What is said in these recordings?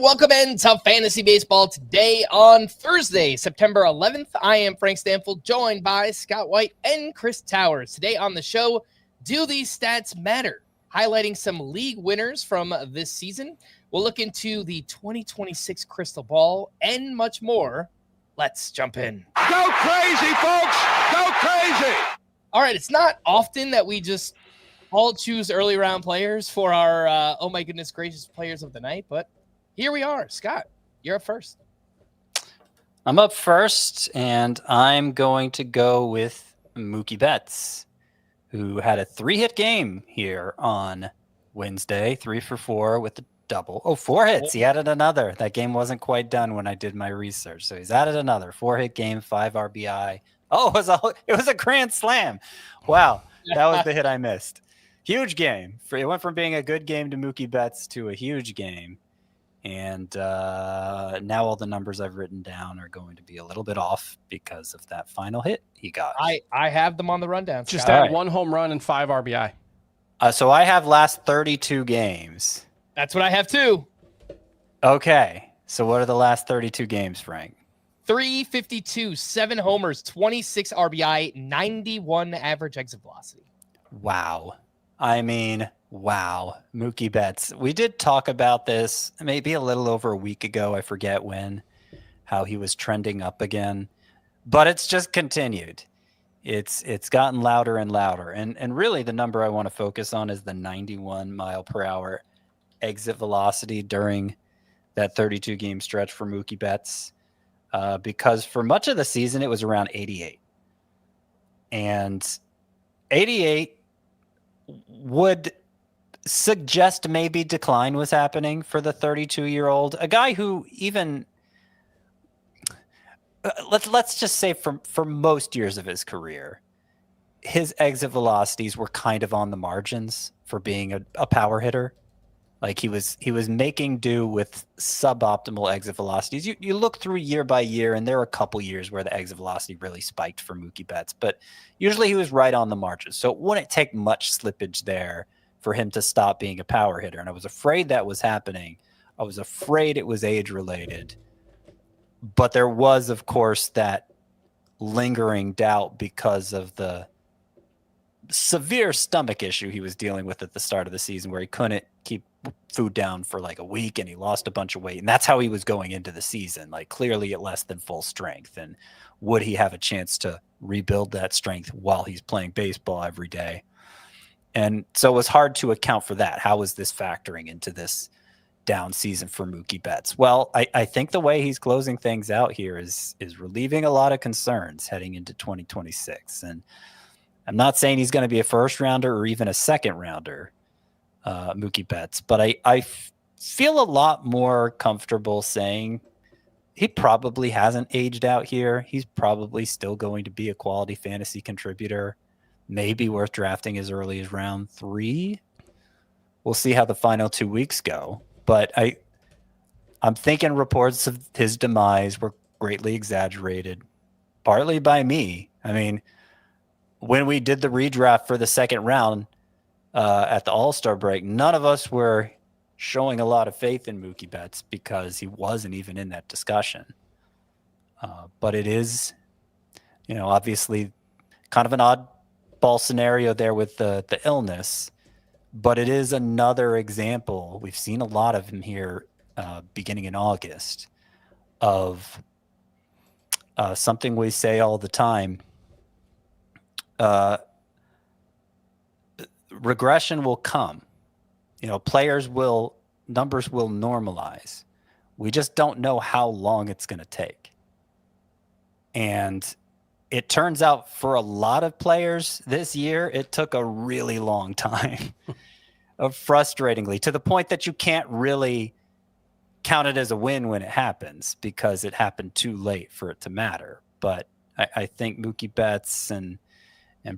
welcome into Fantasy Baseball today on Thursday, September 11th. I am Frank Stampfl, joined by Scott White and Chris Towers. Today on the show, do these stats matter? Highlighting some league winners from this season. We'll look into the 2026 crystal ball and much more. Let's jump in. Go crazy, folks! Go crazy! All right, it's not often that we just all choose early round players for our, oh my goodness gracious, players of the night, but here we are. Scott, you're up first. I'm up first, and I'm going to go with Mookie Betts, who had a 3-hit game here on Wednesday, 3 for 4 with the double. Oh, 4 hits. He added another. That game wasn't quite done when I did my research, so he's added another 4-hit game, 5 RBI. Oh, it was a grand slam. Wow, that was the hit I missed. Huge game. It went from being a good game to Mookie Betts to a huge game. And now all the numbers I've written down are going to be a little bit off because of that final hit he got. I have them on the rundown. Just add 1 home run and 5 RBI. So I have last 32 games. That's what I have too. Okay. So what are the last 32 games, Frank? 352, 7 homers, 26 RBI, 91 average exit velocity. Wow. I mean, wow. Mookie Betts. We did talk about this maybe a little over a week ago. I forget when, how he was trending up again, but it's just continued. It's gotten louder and louder. And really the number I want to focus on is the 91 mile per hour exit velocity during that 32 game stretch for Mookie Betts. Because for much of the season, it was around 88. And 88 would suggest maybe decline was happening for the 32-year-old, a guy who even let's just say for most years of his career, his exit velocities were kind of on the margins for being a power hitter. Like he was making do with suboptimal exit velocities. You look through year by year, and there were a couple years where the exit velocity really spiked for Mookie Betts, but usually he was right on the margins. So it wouldn't take much slippage there for him to stop being a power hitter. And I was afraid that was happening. I was afraid it was age related, but there was, of course, that lingering doubt because of the severe stomach issue he was dealing with at the start of the season, where he couldn't keep food down for like a week and he lost a bunch of weight. And that's how he was going into the season, like clearly at less than full strength. And would he have a chance to rebuild that strength while he's playing baseball every day? And so it was hard to account for that. How is this factoring into this down season for Mookie Betts? Well, I think the way he's closing things out here is relieving a lot of concerns heading into 2026. And I'm not saying he's going to be a first rounder or even a second rounder, Mookie Betts, but I feel a lot more comfortable saying he probably hasn't aged out here. He's probably still going to be a quality fantasy contributor, maybe worth drafting as early as round 3. We'll see how the final 2 weeks go, but I'm thinking reports of his demise were greatly exaggerated, partly by me. I mean, when we did the redraft for the second round at the All-Star break, none of us were showing a lot of faith in Mookie Betts because he wasn't even in that discussion. But it is, obviously kind of an oddball scenario there with the illness, but it is another example. We've seen a lot of him here beginning in August of something we say all the time. Regression will come. Numbers will normalize. We just don't know how long it's going to take. And it turns out for a lot of players this year, it took a really long time, frustratingly, to the point that you can't really count it as a win when it happens because it happened too late for it to matter. But I think Mookie Betts and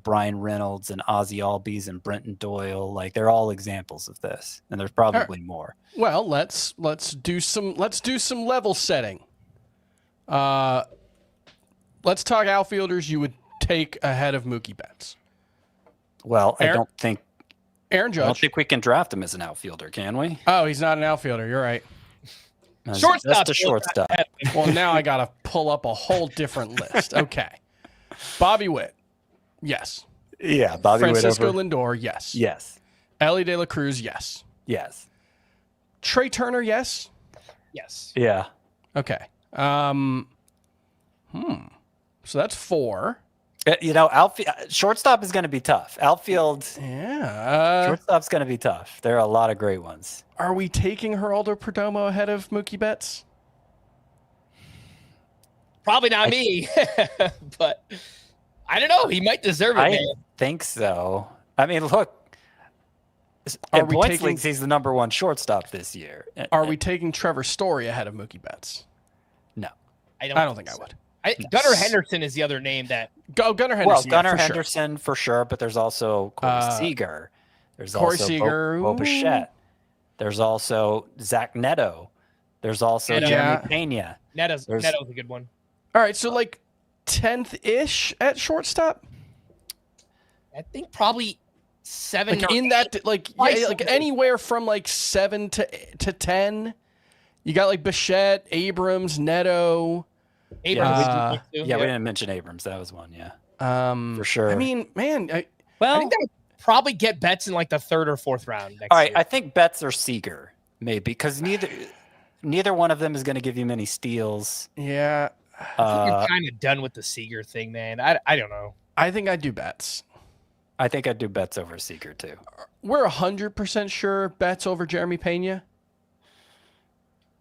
Brian Reynolds and Ozzie Albies and Brenton Doyle, like they're all examples of this, and there's probably more. Well, let's do some level setting. Let's talk outfielders you would take ahead of Mookie Betts. Well, I don't think Aaron Judge. I don't think we can draft him as an outfielder, can we? Oh, he's not an outfielder. You're right. Shortstop. That's the shortstop. Well, now I got to pull up a whole different list. Okay. Bobby Witt. Yes. Yeah, Bobby Francisco Witt over. Lindor. Yes. Yes. Ellie De La Cruz. Yes. Yes. Trey Turner. Yes. Yes. Yeah. Okay. So that's 4. Outfield, shortstop is going to be tough. Outfield, Yeah. shortstop's going to be tough. There are a lot of great ones. Are we taking Geraldo Perdomo ahead of Mookie Betts? Probably not me, but I don't know. He might deserve it, I man. think so. I mean, look, Are in we points taking- leagues, he's the number 1 shortstop this year. Are we taking Trevor Story ahead of Mookie Betts? No. I don't think I would. Gunnar Henderson is the other name that. Gunnar Henderson. Well, Gunnar for sure. Henderson for sure, but there's also Corey Seager. There's Corey also Seager, Bo Bichette. There's also Zach Neto. There's also Neto. Jeremy Pena. Neto's a good one. All right, so like 10th-ish at shortstop? I think probably 7. Like in that, like, yeah, like anywhere from like 7 to 10. You got like Bichette, Abrams, Neto. Abrams. We didn't mention Abrams. That was one, yeah. For sure. I mean, man, I think that would probably get Betts in like the 3rd or 4th round next all right, year. I think Betts or Seager, maybe, because neither one of them is going to give you many steals. yeah. I think you're kind of done with the Seager thing, man. I don't know. I think I'd do Betts. I think I'd do Betts over Seager, too. We're 100% sure Betts over Jeremy Pena.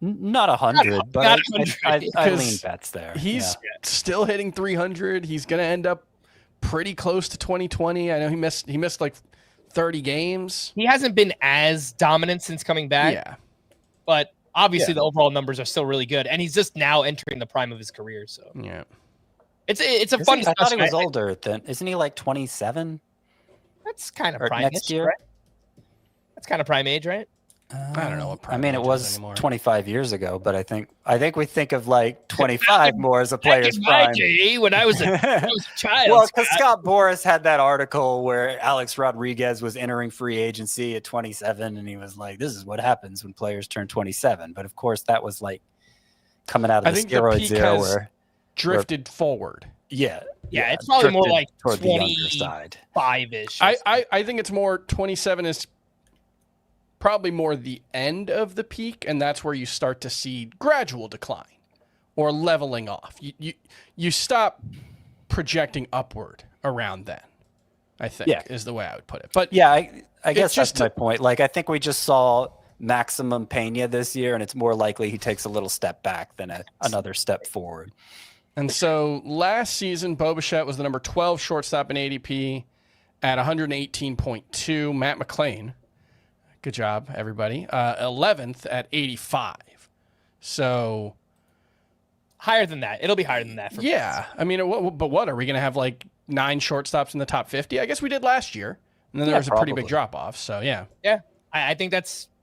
Not 100, but I lean Because Betts there. He's still hitting 300. He's going to end up pretty close to 2020. I know he missed like 30 games. He hasn't been as dominant since coming back. Yeah. But obviously the overall numbers are still really good. And he's just now entering the prime of his career. So yeah. It's a fun discussion. I thought he was older than, isn't he like 27? That's kind of Or prime next age, year? right? That's kind of prime age, right? I don't know what I mean, it age is was anymore. 25 years ago, but I think we think of like 25 more as a player's prime. When I was a child. Well, because Scott Boras had that article where Alex Rodriguez was entering free agency at 27, and he was like, "This is what happens when players turn 27." But of course, that was like coming out of the steroids era, where drifted forward. Yeah, it's probably more like toward the younger side. 25-ish. I think it's more 27 is probably more the end of the peak, and that's where you start to see gradual decline or leveling off. You stop projecting upward around then, I think, is the way I would put it. But yeah, I guess just that's my point. Like, I think we just saw maximum Pena this year, and it's more likely he takes a little step back than another step forward. And so last season, Bo Bichette was the number 12 shortstop in ADP at 118.2. Matt McClain, good job, everybody, 11th at 85. So higher than that. It'll be higher than that. I mean, but what, are we going to have like 9 shortstops in the top 50? I guess we did last year. And then there was a pretty big drop off. So, yeah. Yeah, I think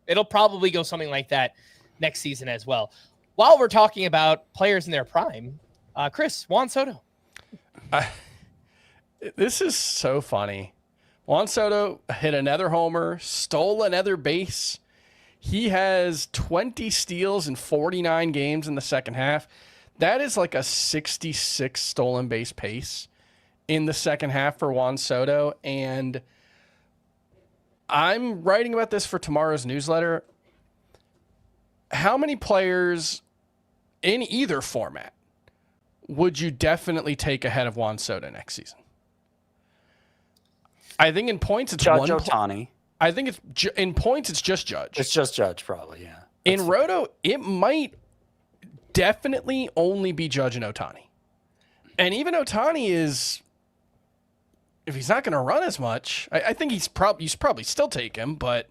it'll probably go something like that next season as well. While we're talking about players in their prime, Chris, Juan Soto. This is so funny. Juan Soto hit another homer, stole another base. He has 20 steals in 49 games in the second half. That is like a 66 stolen base pace in the second half for Juan Soto. And I'm writing about this for tomorrow's newsletter. How many players in either format would you definitely take ahead of Juan Soto next season? I think in points it's Judge Ohtani. I think it's in points it's just Judge. It's just Judge, probably. Yeah. In Roto, it might definitely only be Judge and Ohtani, and even Ohtani is, if he's not going to run as much, I think you should probably still take him. But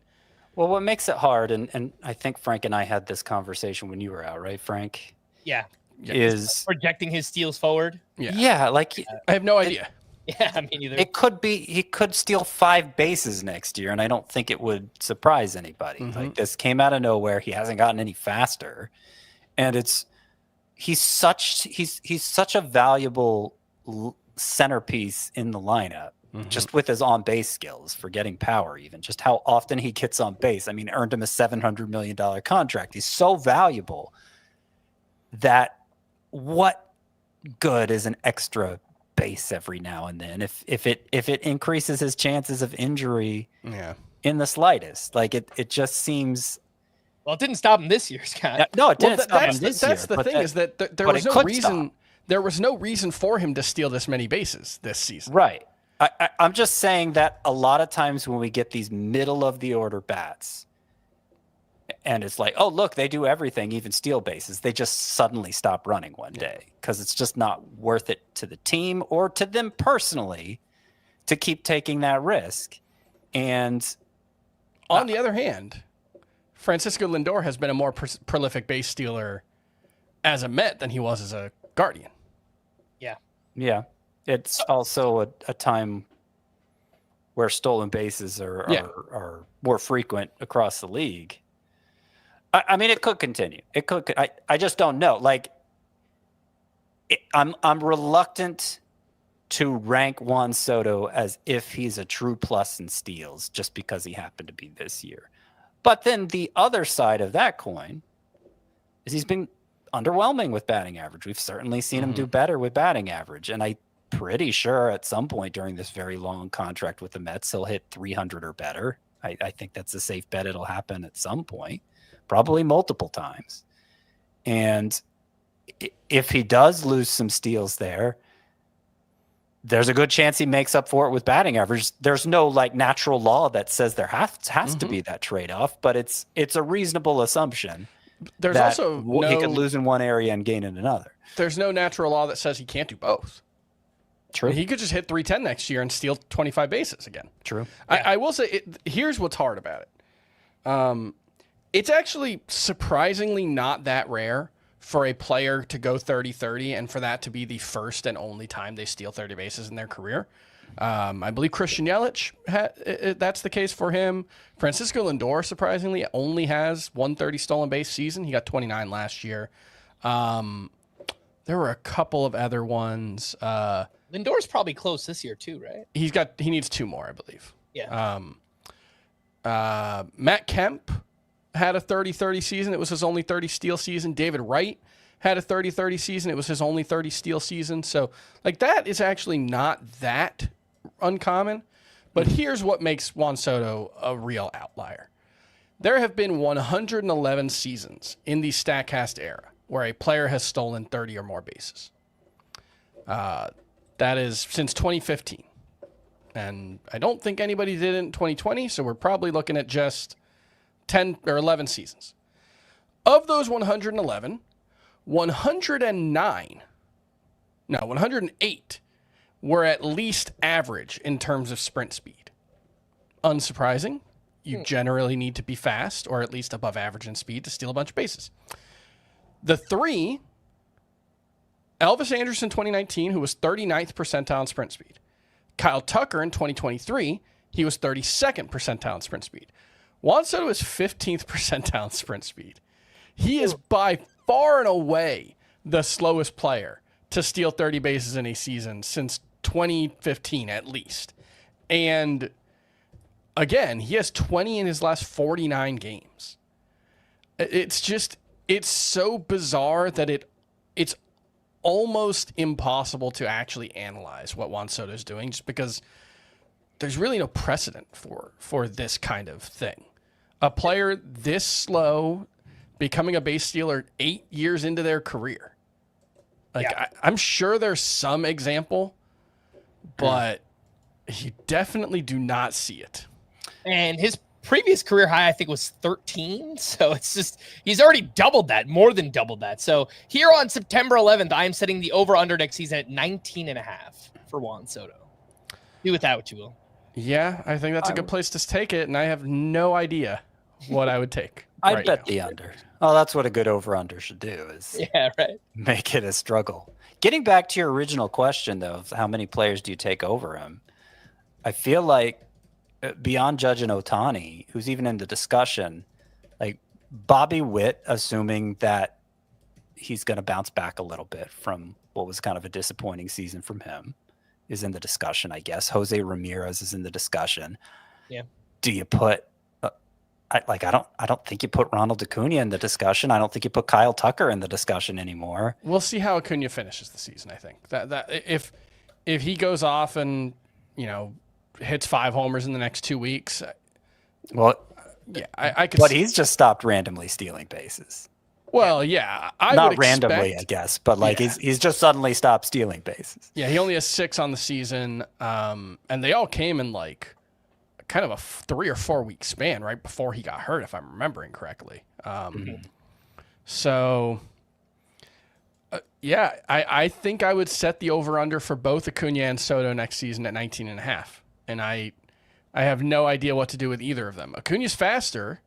well, what makes it hard, and I think Frank and I had this conversation when you were out, right, Frank? Yeah. Is projecting his steals forward. Yeah, like I have no idea. Yeah, me neither. It could be he could steal 5 bases next year, and I don't think it would surprise anybody. Mm-hmm. Like, this came out of nowhere. He hasn't gotten any faster, and he's such a valuable centerpiece in the lineup. just with his on-base skills, forgetting power even, just how often he gets on base. I mean, earned him a $700 million contract. He's so valuable that what good is an extra base every now and then if it increases his chances of injury in the slightest? Like it just seems. Well, it didn't stop him this year, Scott. No, it didn't stop him this year. That's the thing, is that there was no reason. There was no reason for him to steal this many bases this season. Right. I'm just saying that a lot of times when we get these middle of the order bats, and it's like, oh, look, they do everything, even steal bases, they just suddenly stop running one day because it's just not worth it to the team or to them personally to keep taking that risk. And on the other hand, Francisco Lindor has been a more prolific base stealer as a Met than he was as a Guardian. Yeah. Yeah. It's also a time where stolen bases are more frequent across the league. I mean, it could continue. It could. I just don't know. Like, I'm reluctant to rank Juan Soto as if he's a true plus in steals just because he happened to be this year. But then the other side of that coin is he's been underwhelming with batting average. We've certainly seen him do better with batting average, and I'm pretty sure at some point during this very long contract with the Mets, he'll hit 300 or better. I think that's a safe bet. It'll happen at some point. Probably multiple times. And if he does lose some steals there's a good chance he makes up for it with batting average. There's no like natural law that says there has to be that trade-off, but it's a reasonable assumption. There's also he could lose in one area and gain in another. There's no natural law that says he can't do both. True. He could just hit 310 next year and steal 25 bases again. True. I will say, here's what's hard about it. It's actually surprisingly not that rare for a player to go 30-30 and for that to be the first and only time they steal 30 bases in their career. I believe Christian Yelich, that's the case for him. Francisco Lindor, surprisingly, only has 130 stolen base season. He got 29 last year. There were a couple of other ones. Lindor's probably close this year too, right? He needs 2 more, I believe. Yeah. Matt Kemp had a 30-30 season. It was his only 30 steal season. David Wright had a 30-30 season. It was his only 30 steal season. So, like, that is actually not that uncommon. But here's what makes Juan Soto a real outlier. There have been 111 seasons in the StatCast era where a player has stolen 30 or more bases. That is since 2015. And I don't think anybody did it in 2020, so we're probably looking at just 10 or 11 seasons. Of those 111, 108 were at least average in terms of sprint speed. Unsurprising. You generally need to be fast or at least above average in speed to steal a bunch of bases. The 3, Elvis Anderson 2019, who was 39th percentile in sprint speed. Kyle Tucker in 2023, he was 32nd percentile in sprint speed. Juan Soto is 15th percentile in sprint speed. He is by far and away the slowest player to steal 30 bases in a season since 2015 at least. And again, he has 20 in his last 49 games. It's so bizarre that it's almost impossible to actually analyze what Juan Soto is doing just because there's really no precedent for this kind of thing. A player this slow becoming a base stealer 8 years into their career. I'm sure there's some example, but you definitely do not see it. And his previous career high, I think, was 13. So it's just, he's already doubled that, more than doubled that. So here on September 11th, I am setting the over-under next season at 19.5 for Juan Soto. Do with that what you will. Yeah, I think that's a good place to take it, and I have no idea what I would take. I'd bet the under. Oh, that's what a good over-under should do, is make it a struggle. Getting back to your original question, though, of how many players do you take over him, I feel like beyond Judge and Ohtani, who's even in the discussion, like Bobby Witt, assuming that he's going to bounce back a little bit from what was kind of a disappointing season from him, is in the discussion, I guess. Jose Ramirez is in the discussion. Yeah. Do you put I don't think you put Ronald Acuna in the discussion. I don't think you put Kyle Tucker in the discussion anymore. We'll see how Acuna finishes the season. I think that if he goes off and hits 5 homers in the next 2 weeks, well, yeah, I could. But he's just stopped randomly stealing bases. Well, yeah, not randomly, I guess, but he's just suddenly stopped stealing bases. Yeah, he only has 6 on the season, and they all came in like kind of a 3 or 4 week span right before he got hurt, if I'm remembering correctly. So, yeah, I think I would set the over-under for both Acuna and Soto next season at 19.5. And I have no idea what to do with either of them. Acuna's faster.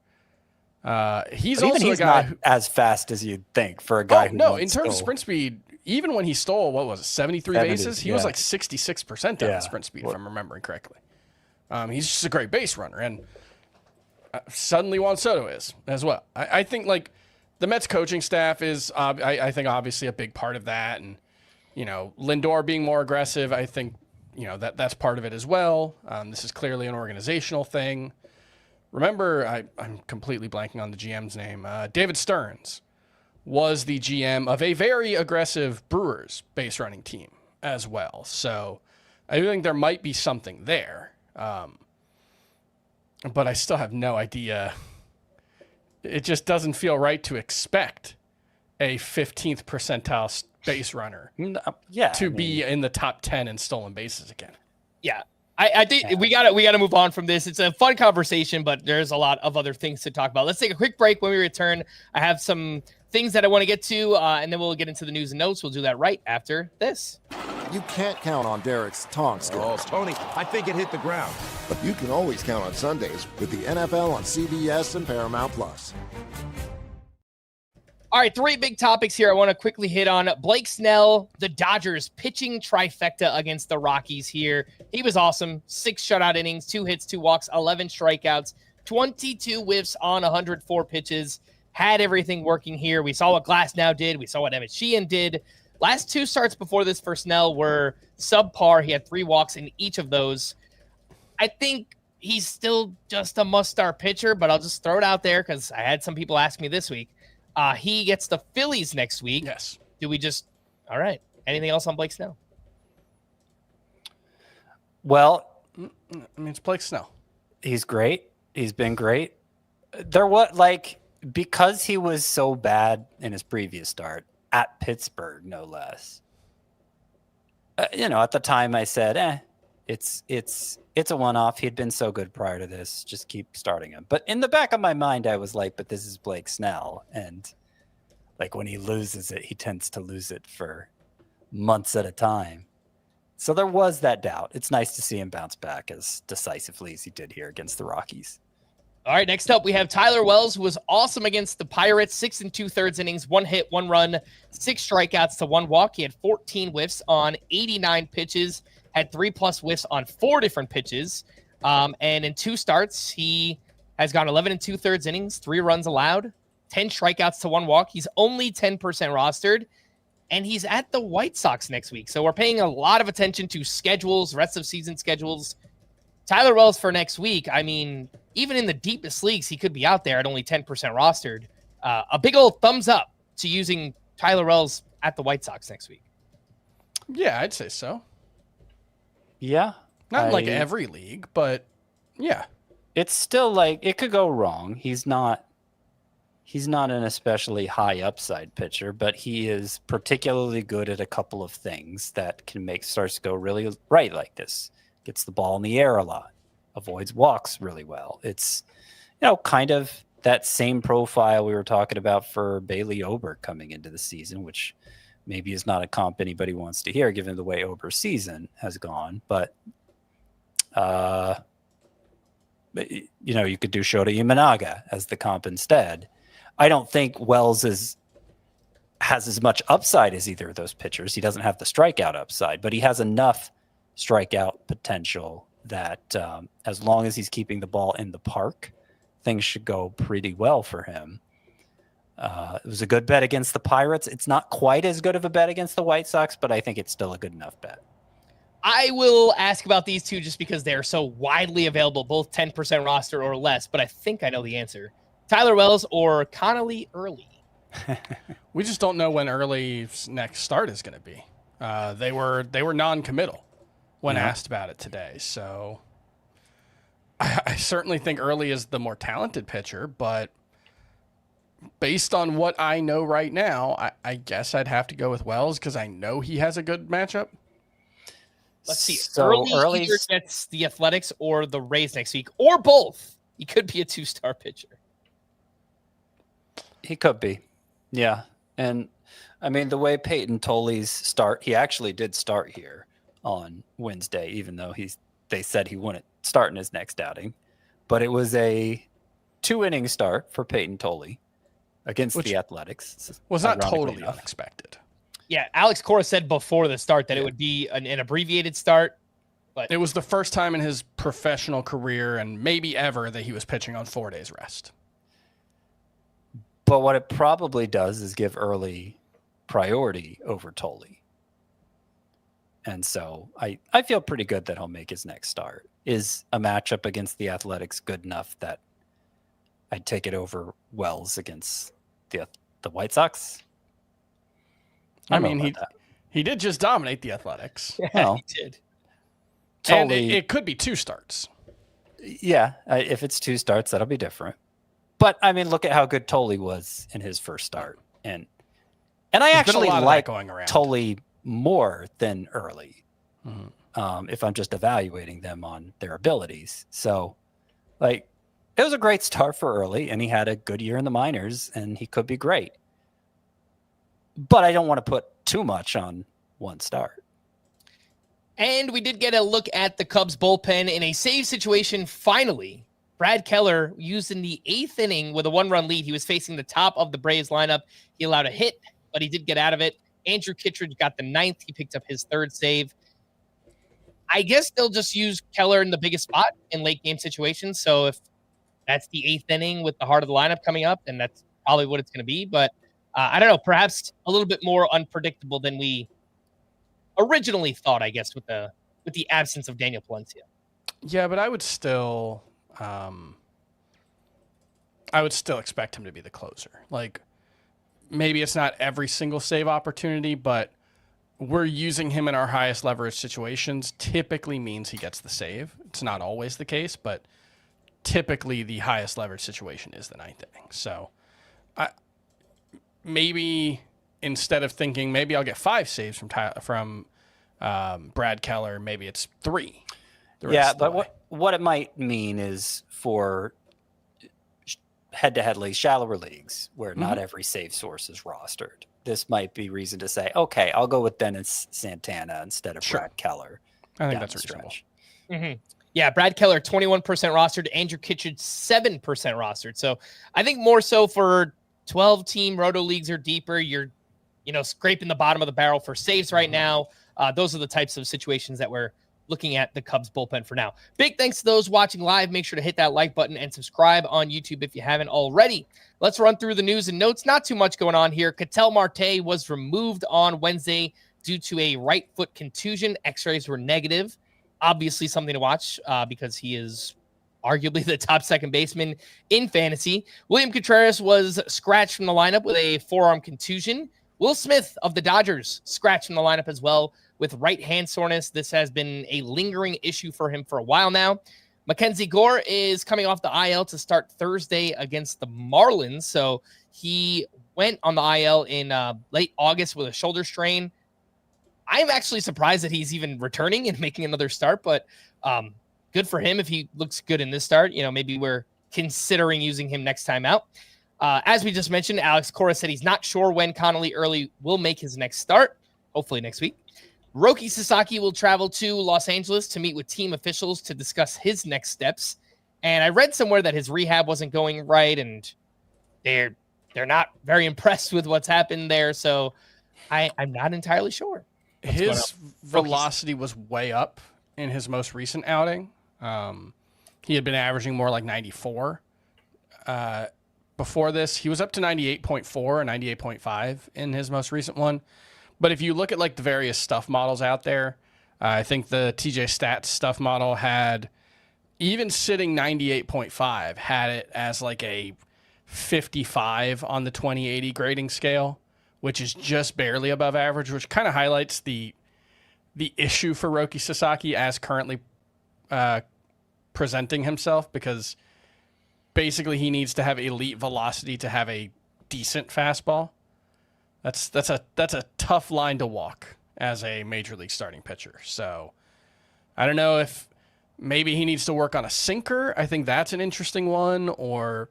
He's also a guy not as fast as you'd think for a guy who in terms of sprint speed, even when he stole, what was it, 73 bases? He was like 66% on the sprint speed, if I'm remembering correctly. He's just a great base runner, and suddenly Juan Soto is as well. I think like the Mets coaching staff is, I think obviously a big part of that, and Lindor being more aggressive, I think that's part of it as well. This is clearly an organizational thing. Remember, I'm completely blanking on the GM's name. David Stearns was the GM of a very aggressive Brewers base running team as well. So I do think there might be something there. But I still have no idea. It just doesn't feel right to expect a 15th percentile base runner to be in the top 10 in stolen bases again. Yeah. I think we gotta move on from this. It's a fun conversation, but there's a lot of other things to talk about. Let's take a quick break. When we return, I have some things that I want to get to, and then we'll get into the news and notes. We'll do that right after this. You can't count on Derek's tong skills. Oh, Tony, I think it hit the ground. But you can always count on Sundays with the NFL on CBS and Paramount Plus. All right, 3 big topics here I want to quickly hit on. Blake Snell, the Dodgers pitching trifecta against the Rockies here. He was awesome. 6 shutout innings, 2 hits, 2 walks, 11 strikeouts, 22 whiffs on 104 pitches. Had everything working here. We saw what Glasnow did. We saw what Emmett Sheehan did. Last 2 starts before this for Snell were subpar. He had 3 walks in each of those. I think he's still just a must-start pitcher, but I'll just throw it out there because I had some people ask me this week. He gets the Phillies next week. Yes. Do we just – all right. Anything else on Blake Snell? Well, I mean, it's Blake Snell. He's great. He's been great. Because he was so bad in his previous start at Pittsburgh, no less. At the time I said, it's a one-off. He'd been so good prior to this. Just keep starting him. But in the back of my mind, I was like, but this is Blake Snell. And like when he loses it, he tends to lose it for months at a time. So there was that doubt. It's nice to see him bounce back as decisively as he did here against the Rockies. All right, next up, we have Tyler Wells, who was awesome against the Pirates. 6 2/3 innings, 1 hit, 1 run, 6 strikeouts to 1 walk. He had 14 whiffs on 89 pitches, had 3+ whiffs on 4 different pitches. And in 2 starts, he has gone 11 2/3 innings, 3 runs allowed, 10 strikeouts to 1 walk. He's only 10% rostered, and he's at the White Sox next week. So we're paying a lot of attention to schedules, rest of season schedules. Tyler Wells for next week, I mean, even in the deepest leagues, he could be out there at only 10% rostered. A big old thumbs up to using Tyler Wells at the White Sox next week. Yeah, I'd say so. Yeah. Not like every league, but yeah. It's still like it could go wrong. He's not an especially high upside pitcher, but he is particularly good at a couple of things that can make starts go really right like this. Gets the ball in the air a lot, avoids walks really well. It's, kind of that same profile we were talking about for Bailey Ober coming into the season, which maybe is not a comp anybody wants to hear given the way Ober's season has gone. But, you could do Shota Imanaga as the comp instead. I don't think Wells has as much upside as either of those pitchers. He doesn't have the strikeout upside, but he has enough strikeout potential that as long as he's keeping the ball in the park, things should go pretty well for him. It was a good bet against the Pirates. It's not quite as good of a bet against the White Sox, but I think it's still a good enough bet. I will ask about these two just because they're so widely available, both 10% roster or less, but I think I know the answer. Tyler Wells or Connolly Early? We just don't know when Early's next start is going to be. They were non-committal when asked about it today. So I certainly think Early is the more talented pitcher, but based on what I know right now, I guess I'd have to go with Wells because I know he has a good matchup. Let's see. So Early either gets the Athletics or the Rays next week, or both. He could be a 2-star pitcher. He could be. Yeah. And I mean, the way Peyton Toley's start, he actually did start here on Wednesday, even though they said he wouldn't start in his next outing. But it was a 2-inning start for Peyton Toley against the Athletics. Was not totally unexpected. Yeah, Alex Cora said before the start that it would be an abbreviated start. But it was the first time in his professional career and maybe ever that he was pitching on 4 days rest. But what it probably does is give Early priority over Toley. And so I feel pretty good that he'll make his next start. Is a matchup against the Athletics good enough that I'd take it over Wells against the White Sox? I mean, he did just dominate the Athletics. Yeah, well, he did. And it could be 2 starts. Yeah, if it's 2 starts, that'll be different. But I mean, look at how good Toley was in his first start, and I actually like Toley more than Early. If I'm just evaluating them on their abilities, so like it was a great start for Early, and he had a good year in the minors, and he could be great. But I don't want to put too much on one start. And we did get a look at the Cubs bullpen in a save situation. Finally, Brad Keller used in the 8th inning with a 1-run lead. He was facing the top of the Braves lineup. He allowed a hit, but he did get out of it. Andrew Kittredge got the 9th. He picked up his 3rd save. I guess they'll just use Keller in the biggest spot in late game situations. So if that's the 8th inning with the heart of the lineup coming up, then that's probably what it's going to be. But I don't know, perhaps a little bit more unpredictable than we originally thought, I guess, with the absence of Daniel Palencia. Yeah, but I would still expect him to be the closer. Like, maybe it's not every single save opportunity, but we're using him in our highest leverage situations. Typically means he gets the save. It's not always the case, but typically the highest leverage situation is the 9th inning. So maybe instead of thinking maybe I'll get 5 saves from Brad Keller, maybe it's 3. Yeah, but what it might mean is for head-to-head leagues, shallower leagues, where not every save source is rostered, this might be reason to say, okay, I'll go with Dennis Santana instead of Brad Keller. I think that's reasonable. Yeah, Brad Keller, 21% rostered. Andrew Kittredge, 7% rostered. So I think more so for 12-team roto leagues or deeper, you're scraping the bottom of the barrel for saves right now. Those are the types of situations that we're looking at the Cubs bullpen for now. Big thanks to those watching live. Make sure to hit that like button and subscribe on YouTube if you haven't already. Let's run through the news and notes. Not too much going on here. Ketel Marte was removed on Wednesday due to a right foot contusion. X-rays were negative. Obviously something to watch because he is arguably the top second baseman in fantasy. William Contreras was scratched from the lineup with a forearm contusion. Will Smith of the Dodgers scratched from the lineup as well with right hand soreness. This has been a lingering issue for him for a while now. Mackenzie Gore is coming off the IL to start Thursday against the Marlins. So he went on the IL in late August with a shoulder strain. I'm actually surprised that he's even returning and making another start, but good for him if he looks good in this start. Maybe we're considering using him next time out. As we just mentioned, Alex Cora said he's not sure when Connolly Early will make his next start, hopefully next week. Roki Sasaki will travel to Los Angeles to meet with team officials to discuss his next steps. And I read somewhere that his rehab wasn't going right, and they're not very impressed with what's happened there. So I'm not entirely sure. His velocity was way up in his most recent outing. He had been averaging more like 94. Before this, he was up to 98.4 or 98.5 in his most recent one. But if you look at like the various stuff models out there, I think the TJ Stats stuff model had, even sitting 98.5, had it as like a 55 on the 2080 grading scale, which is just barely above average, which kind of highlights the issue for Roki Sasaki as currently presenting himself, because basically he needs to have elite velocity to have a decent fastball. That's a tough line to walk as a major league starting pitcher. So I don't know if maybe he needs to work on a sinker. I think that's an interesting one, or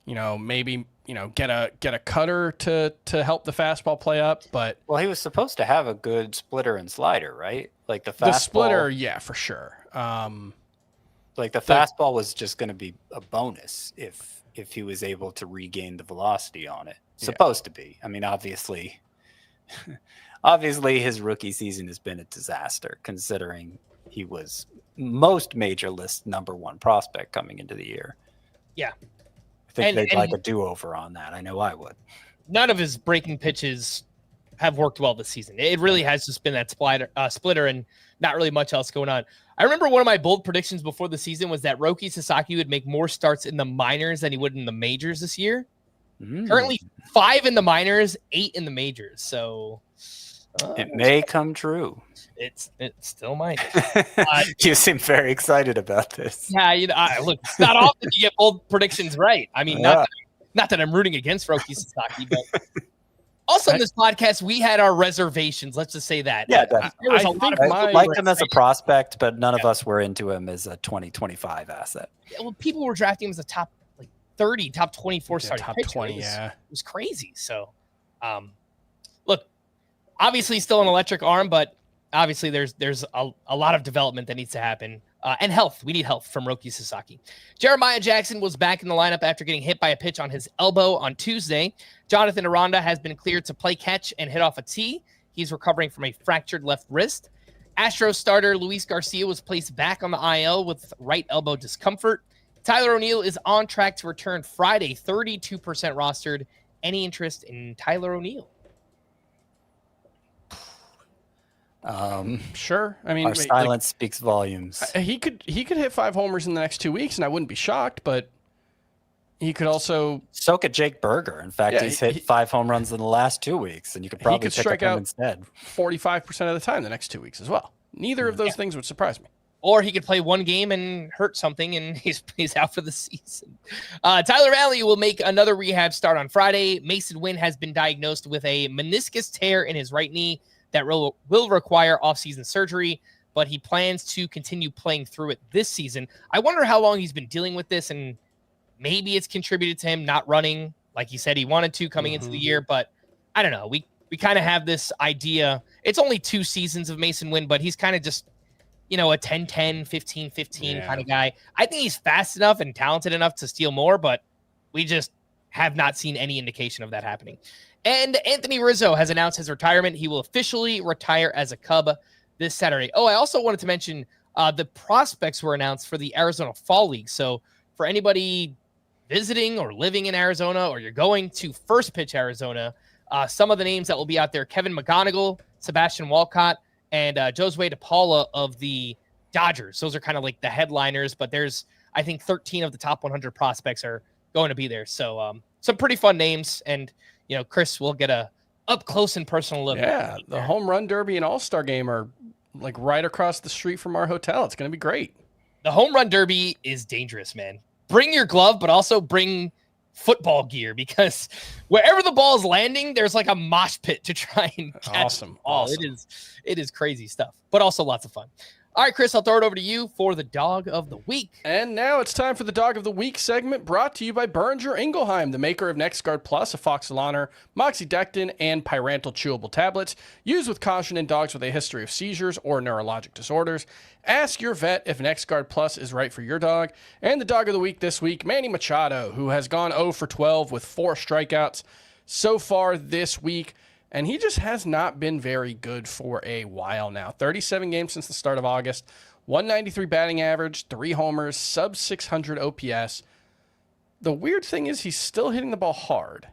maybe get a cutter to help the fastball play up. But Well, he was supposed to have a good splitter and slider, right? Like the fastball. the splitter, yeah, for sure. Like the fastball was just going to be a bonus if he was able to regain the velocity on it. Supposed to be. I mean, obviously his rookie season has been a disaster, considering he was most major list number one prospect coming into the year. Yeah. I think they'd like a do-over on that. I know I would. None of his breaking pitches have worked well this season. It really has just been that splitter and not really much else going on. I remember one of my bold predictions before the season was that Roki Sasaki would make more starts in the minors than he would in the majors this year. Currently 5 in the minors, 8 in the majors. So it may come true. It still might. You seem very excited about this. Yeah, look, it's not often you get bold predictions right. I mean, not that I'm rooting against Roki Sasaki, but also in this podcast, we had our reservations. Let's just say that. Yeah, I liked him as a prospect, but none of us were into him as a 2025 asset. Yeah, well, people were drafting him as a top 30, top 24 starting top pitcher. 20, It was crazy. So, look, obviously still an electric arm, but obviously there's a lot of development that needs to happen. And health. We need health from Roki Sasaki. Jeremiah Jackson was back in the lineup after getting hit by a pitch on his elbow on Tuesday. Jonathan Aranda has been cleared to play catch and hit off a tee. He's recovering from a fractured left wrist. Astros starter Luis Garcia was placed back on the IL with right elbow discomfort. Tyler O'Neill is on track to return Friday, 32% rostered. Any interest in Tyler O'Neill? Sure. I mean, our silence speaks volumes. He could hit 5 homers in the next 2 weeks, and I wouldn't be shocked. But he could also so could Jake Berger. In fact, he's hit 5 home runs in the last 2 weeks, and you could probably pick strike up him out instead 45% of the time the next 2 weeks as well. Neither of those things would surprise me. Or he could play one game and hurt something, and he's out for the season. Tyler Valley will make another rehab start on Friday. Mason Wynn has been diagnosed with a meniscus tear in his right knee that will require offseason surgery, but he plans to continue playing through it this season. I wonder how long he's been dealing with this, and maybe it's contributed to him not running like he said he wanted to coming into the year, but I don't know. We kind of have this idea. It's only 2 seasons of Mason Wynn, but he's kind of just a 10-10, 15-15 kind of guy. I think he's fast enough and talented enough to steal more, but we just have not seen any indication of that happening. And Anthony Rizzo has announced his retirement. He will officially retire as a Cub this Saturday. Oh, I also wanted to mention the prospects were announced for the Arizona Fall League. So for anybody visiting or living in Arizona, or you're going to First Pitch Arizona, some of the names that will be out there: Kevin McGonigal, Sebastian Walcott, and Josue DePaula of the Dodgers. Those are kind of like the headliners, but there's, I think, 13 of the top 100 prospects are going to be there. So some pretty fun names, and Chris will get a up close and personal look. Yeah, the Home Run Derby and All-Star Game are like right across the street from our hotel. It's going to be great. The Home Run Derby is dangerous, man. Bring your glove, but also bring football gear, because wherever the ball is landing, there's like a mosh pit to try and catch the ball. It is crazy stuff, but also lots of fun. All right, Chris, I'll throw it over to you for the Dog of the Week. And now it's time for the Dog of the Week segment, brought to you by Boehringer Ingelheim, the maker of NexGard Plus, Afoxolaner, Moxidectin, and Pyrantel chewable tablets. Used with caution in dogs with a history of seizures or neurologic disorders. Ask your vet if NexGard Plus is right for your dog. And the Dog of the Week this week, Manny Machado, who has gone 0 for 12 with 4 strikeouts so far this week. And he just has not been very good for a while now. 37 games since the start of August, 193 batting average, 3 homers, sub 600 OPS. The weird thing is he's still hitting the ball hard.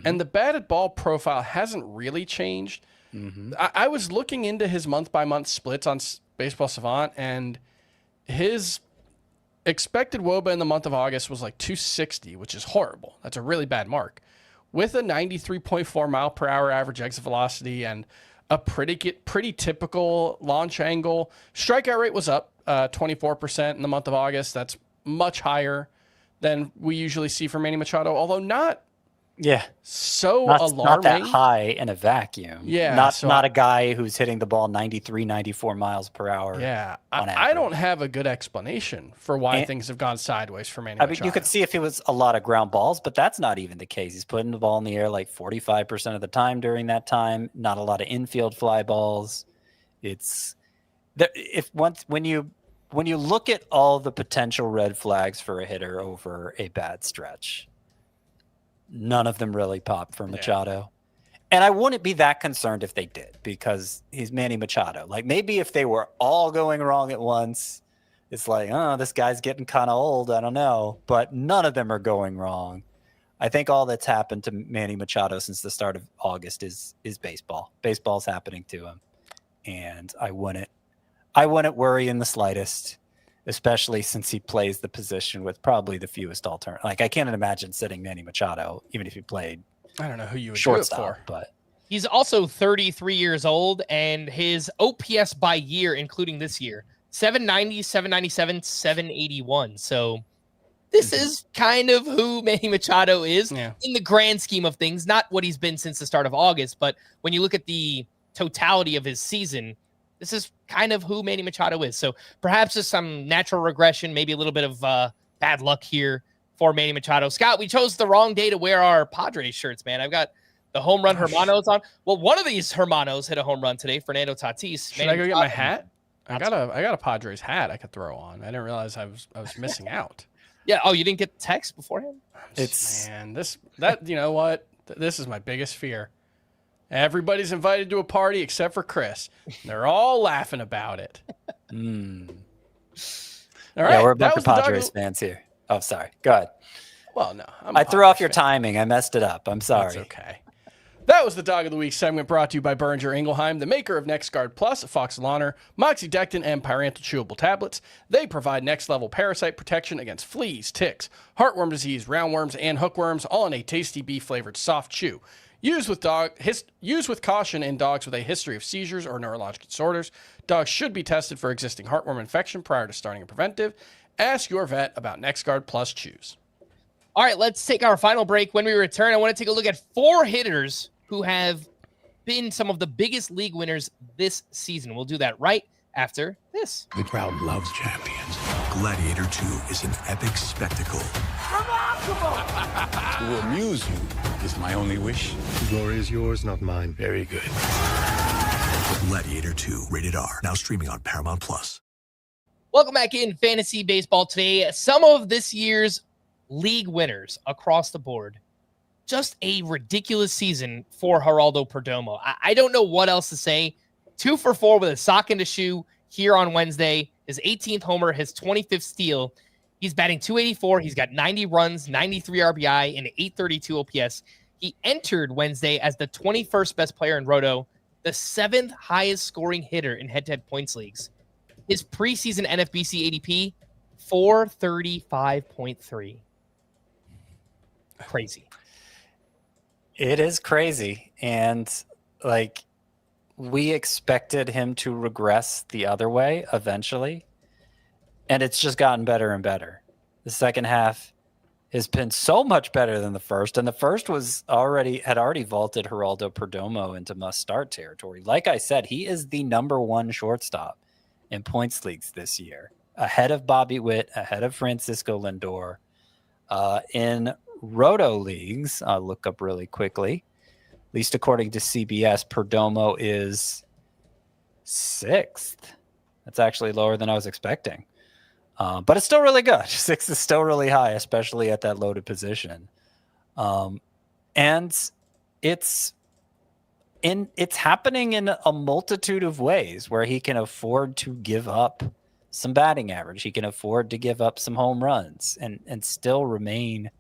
And the batted ball profile hasn't really changed, Mm-hmm. I was looking into his month-by-month splits on Baseball Savant, and his expected WOBA in the month of August was like 260, which is horrible. That's a really bad mark. With a 93.4 mile per hour average exit velocity and a pretty typical launch angle, strikeout rate was up 24% in the month of August. That's much higher than we usually see from Manny Machado, although not so alarming. Not that high in a vacuum. Yeah. Not a guy who's hitting the ball 93, 94 miles per hour. Yeah. On I don't have a good explanation for why things have gone sideways for Manny Machado. I mean, you could see if it was a lot of ground balls, but that's not even the case. He's putting the ball in the air like 45% of the time during that time. Not a lot of infield fly balls. When you look at all the potential red flags for a hitter over a bad stretch, none of them really pop for Machado. And I wouldn't be that concerned if they did, because he's Manny Machado. Like, maybe if they were all going wrong at once, it's like, oh, this guy's getting kind of old. I don't know. But none of them are going wrong. I think all that's happened to Manny Machado since the start of August is baseball. Baseball's happening to him. And I wouldn't worry in the slightest, especially since he plays the position with probably the fewest alternatives. Like, I can't imagine sitting Manny Machado, even if he played I don't know who you would shortstop do it for. But he's also 33 years old, and his OPS by year, including this year, 790, 797, 781. So this is kind of who Manny Machado is in the grand scheme of things, not what he's been since the start of August. But when you look at the totality of his season, this is kind of who Manny Machado is. So perhaps just some natural regression, maybe a little bit of bad luck here for Manny Machado. Scott, we chose the wrong day to wear our Padres shirts, man. I've got the home run Hermanos on. Well, one of these Hermanos hit a home run today, Fernando Tatis. Should I go get my hat? I got a Padres hat I could throw on. I didn't realize I was missing out. Yeah. Oh, you didn't get the text beforehand? You know what? This is my biggest fear. Everybody's invited to a party except for Chris. They're all laughing about it. All right. Yeah, we're a bunch of Padres fans here. Oh, sorry. Go ahead. Well, no. I threw off your timing. I messed it up. I'm sorry. That's okay. That was the Dog of the Week segment brought to you by Berger Ingelheim, the maker of NexGard Plus, Foxalaner, Moxidectin, and Pyrantel chewable tablets. They provide next-level parasite protection against fleas, ticks, heartworm disease, roundworms, and hookworms, all in a tasty beef-flavored soft chew. Use with caution in dogs with a history of seizures or neurological disorders. Dogs should be tested for existing heartworm infection prior to starting a preventive. Ask your vet about NexGard Plus chews. All right, let's take our final break. When we return, I want to take a look at 4 hitters who have been some of the biggest league winners this season. We'll do that right after this. The crowd loves champions. Gladiator 2 is an epic spectacle. Remarkable! To amuse you is my only wish. The glory is yours, not mine. Very good. Gladiator 2, rated R. Now streaming on Paramount Plus. Welcome back in Fantasy Baseball today. Some of this year's league winners across the board. Just a ridiculous season for Geraldo Perdomo. I don't know what else to say. 2 for 4 with a sock in the shoe here on Wednesday. His 18th homer, his 25th steal. He's batting .284. He's got 90 runs, 93 RBI, and 832 OPS. He entered Wednesday as the 21st best player in Roto, the 7th highest scoring hitter in head-to-head points leagues. His preseason NFBC ADP, 435.3. Crazy. It is crazy. And like, we expected him to regress the other way eventually. And it's just gotten better and better. The second half has been so much better than the first. And the first had already vaulted Geraldo Perdomo into must-start territory. Like I said, he is the #1 shortstop in points leagues this year, ahead of Bobby Witt, ahead of Francisco Lindor. In Roto leagues, I'll look up really quickly, at least according to CBS, Perdomo is 6th. That's actually lower than I was expecting. But it's still really good. 6 is still really high, especially at that loaded position. And it's happening in a multitude of ways where he can afford to give up some batting average. He can afford to give up some home runs and still remain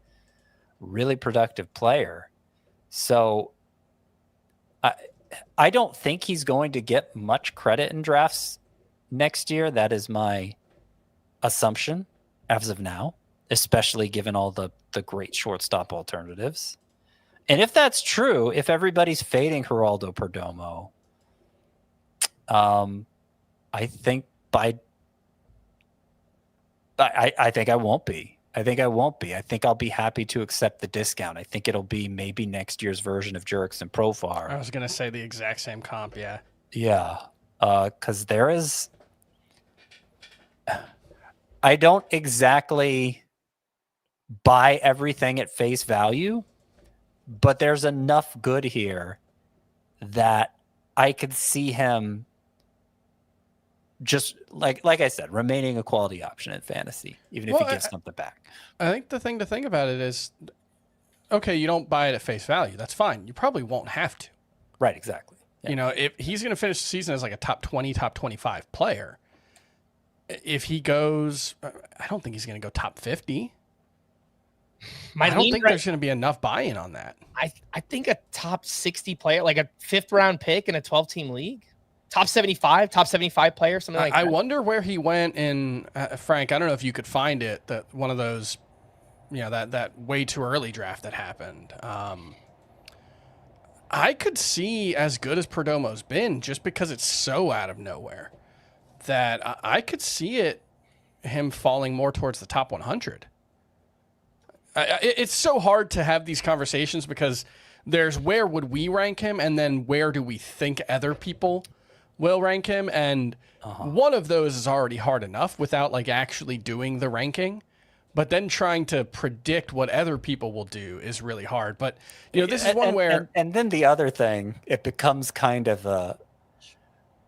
really productive player. So I don't think he's going to get much credit in drafts next year. That is my assumption as of now, especially given all the great shortstop alternatives. And if that's true, if everybody's fading Geraldo Perdomo, I think I think I won't be. I think I'll be happy to accept the discount. I think it'll be maybe next year's version of Jurickson Profar. I was going to say the exact same comp, yeah. Yeah, because there is... I don't exactly buy everything at face value, but there's enough good here that I could see him just like I said, remaining a quality option in fantasy, even if he gives something back. I think the thing to think about it is, okay, you don't buy it at face value. That's fine. You probably won't have to. Right, exactly. Yeah. You know, if he's going to finish the season as like a top 20, top 25 player, if he goes, I don't think he's going to go top 50. I don't think there's going to be enough buy-in on that. I think a top 60 player, like a 5th round pick in a 12-team league, top 75 player, something like that. I wonder where he went in, Frank. I don't know if you could find it, that one of those, that way too early draft that happened. I could see, as good as Perdomo's been, just because it's so out of nowhere, that I could see him falling more towards the top 100. It's so hard to have these conversations because there's where would we rank him, and then where do we think other people will rank him, and one of those is already hard enough without like actually doing the ranking, but then trying to predict what other people will do is really hard. But this is one where and then the other thing, it becomes kind of a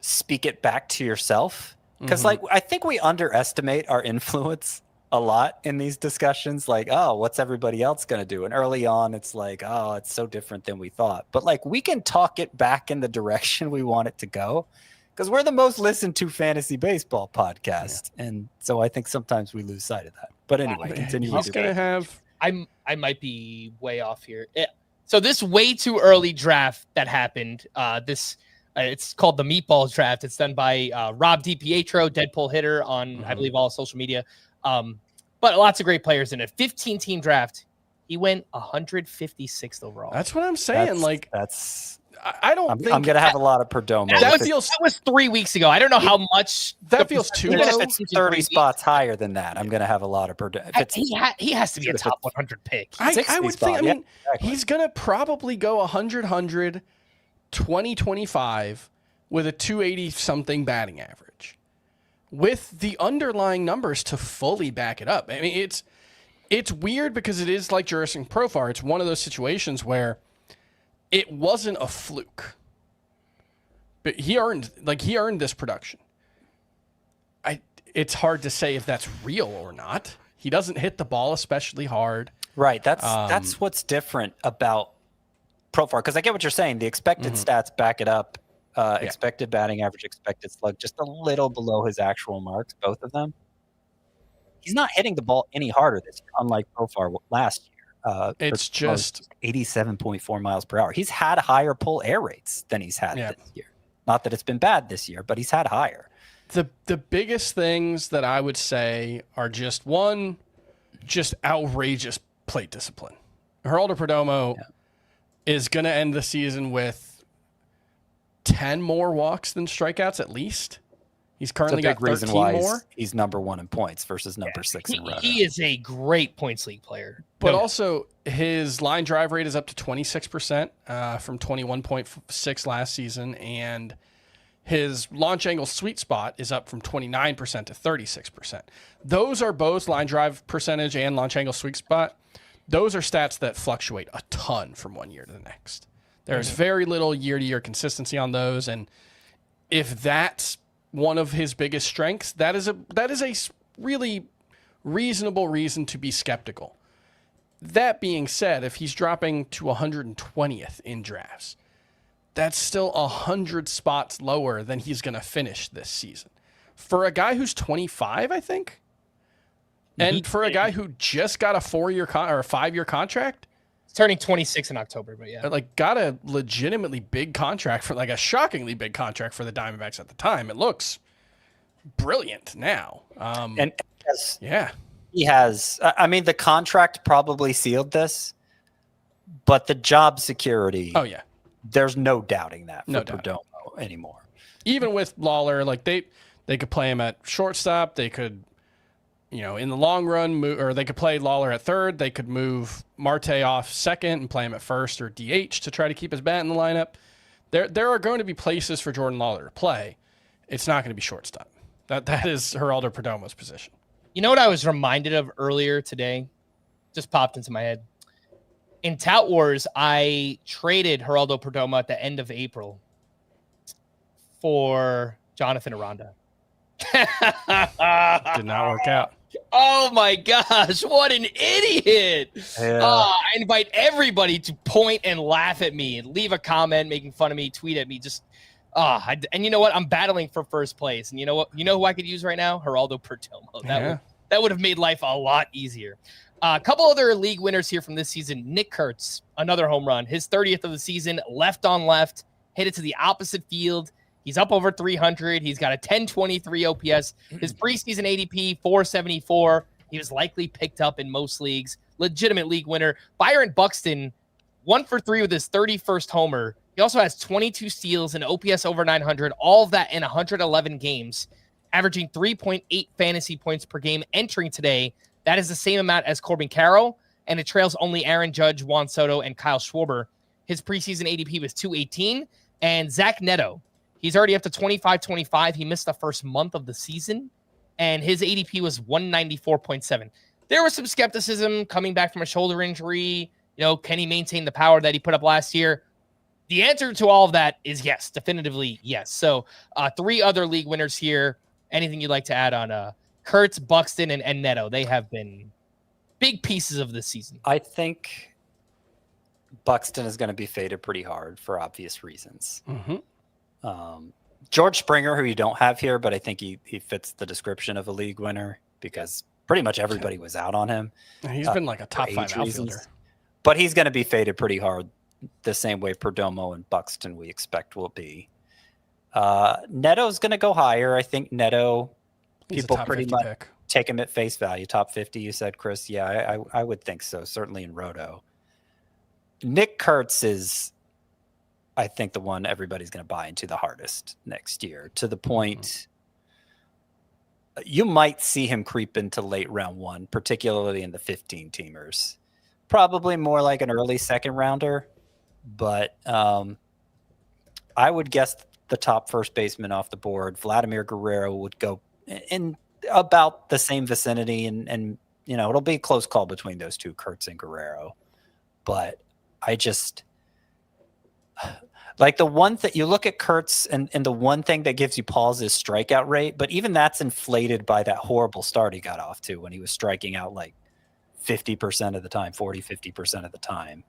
speak it back to yourself, because like I think we underestimate our influence a lot in these discussions. Like, oh, what's everybody else going to do? And early on, it's like, oh, it's so different than we thought. But like, we can talk it back in the direction we want it to go, because we're the most listened to fantasy baseball podcast. Yeah. And so I think sometimes we lose sight of that. But anyway, continue. He's going to have... I might be way off here. So this way too early draft that happened, it's called the Meatballs draft. It's done by Rob DiPietro, Deadpool Hitter on, I believe, all social media. But lots of great players in a 15-team draft. He went 156th overall. That's what I'm saying. I don't think I'm going to have a lot of Perdomo. That was 3 weeks ago. I don't know how much. That feels too low. If it's 30 spots higher than that, I'm going to have a lot of Perdomo. He has to be a top 100 pick. I would think. Exactly. He's going to probably go 100, 20, 25 with a 280-something batting average, with the underlying numbers to fully back it up. I mean, it's weird because it is like Jurickson Profar. It's one of those situations where it wasn't a fluke, but he earned this production. It's hard to say if that's real or not. He doesn't hit the ball especially hard. Right. That's what's different about Profar, because I get what you're saying. The expected stats back it up. Expected batting average, expected slug, just a little below his actual marks, both of them. He's not hitting the ball any harder this year, unlike Profar last year. It's just 87.4 miles per hour. He's had higher pull air rates than he's had this year. Not that it's been bad this year, but he's had higher. The biggest things that I would say are just outrageous plate discipline. Geraldo Perdomo is going to end the season with 10 more walks than strikeouts at least. He's currently got 13 more. He's number 1 in points versus number 6 in run. He is a great points league player. But also, his line drive rate is up to 26% from 21.6 last season, and his launch angle sweet spot is up from 29% to 36%. Those are both line drive percentage and launch angle sweet spot. Those are stats that fluctuate a ton from one year to the next. There's very little year-to-year consistency on those, and if that's one of his biggest strengths, that is a really reasonable reason to be skeptical. That being said, if he's dropping to 120th in drafts, that's still 100 spots lower than he's going to finish this season. For a guy who's 25, I think, and for a guy who just got a 4-year or a 5-year contract, turning 26 in October, but yeah. Like got a legitimately big contract for like a shockingly big contract for the Diamondbacks at the time. It looks brilliant now. And yeah, he has. I mean, the contract probably sealed this, but the job security. Oh yeah, there's no doubting that for No doubt. Perdomo anymore. Even with Lawler, like they could play him at shortstop. They could, in the long run, or they could play Lawler at third. They could move Marte off second and play him at first or DH to try to keep his bat in the lineup. There are going to be places for Jordan Lawler to play. It's not going to be shortstop. That is Geraldo Perdomo's position. You know what I was reminded of earlier today? Just popped into my head. In Tout Wars, I traded Geraldo Perdomo at the end of April for Jonathan Aranda. Did not work out. Oh my gosh, what an idiot. Yeah. I invite everybody to point and laugh at me and leave a comment making fun of me, tweet at me. And you know what? I'm battling for first place. And you know what? You know who I could use right now? Geraldo Perdomo. That would have made life a lot easier. A couple other league winners here from this season. Nick Kurtz, another home run. His 30th of the season, left on left, hit it to the opposite field. He's up over 300. He's got a 1023 OPS. His preseason ADP, 474. He was likely picked up in most leagues. Legitimate league winner. Byron Buxton, 1 for 3 with his 31st homer. He also has 22 steals and OPS over 900. All of that in 111 games, averaging 3.8 fantasy points per game entering today. That is the same amount as Corbin Carroll, and it trails only Aaron Judge, Juan Soto, and Kyle Schwarber. His preseason ADP was 218. And Zach Neto, he's already up to 25-25. He missed the first month of the season, and his ADP was 194.7. There was some skepticism coming back from a shoulder injury. Can he maintain the power that he put up last year? The answer to all of that is yes, definitively yes. So 3 other league winners here. Anything you'd like to add on Kurtz, Buxton, and Neto? They have been big pieces of this season. I think Buxton is going to be faded pretty hard for obvious reasons. Mm-hmm. George Springer, who you don't have here, but I think he fits the description of a league winner because pretty much everybody was out on him. He's been like a top 5 outfielder. But he's going to be faded pretty hard the same way Perdomo and Buxton we expect will be. Neto's going to go higher. I think Neto, people pretty much take him at face value. Top 50, you said, Chris. Yeah, I would think so, certainly in Roto. Nick Kurtz is, I think, the one everybody's going to buy into the hardest next year, to the point you might see him creep into late round 1, particularly in the 15-teamers. Probably more like an early second rounder, but I would guess the top first baseman off the board, Vladimir Guerrero, would go in about the same vicinity, and it'll be a close call between those two, Kurtz and Guerrero. But I just like the one that you look at Kurtz, and the one thing that gives you pause is strikeout rate, but even that's inflated by that horrible start he got off to when he was striking out like 50% of the time, 50% of the time,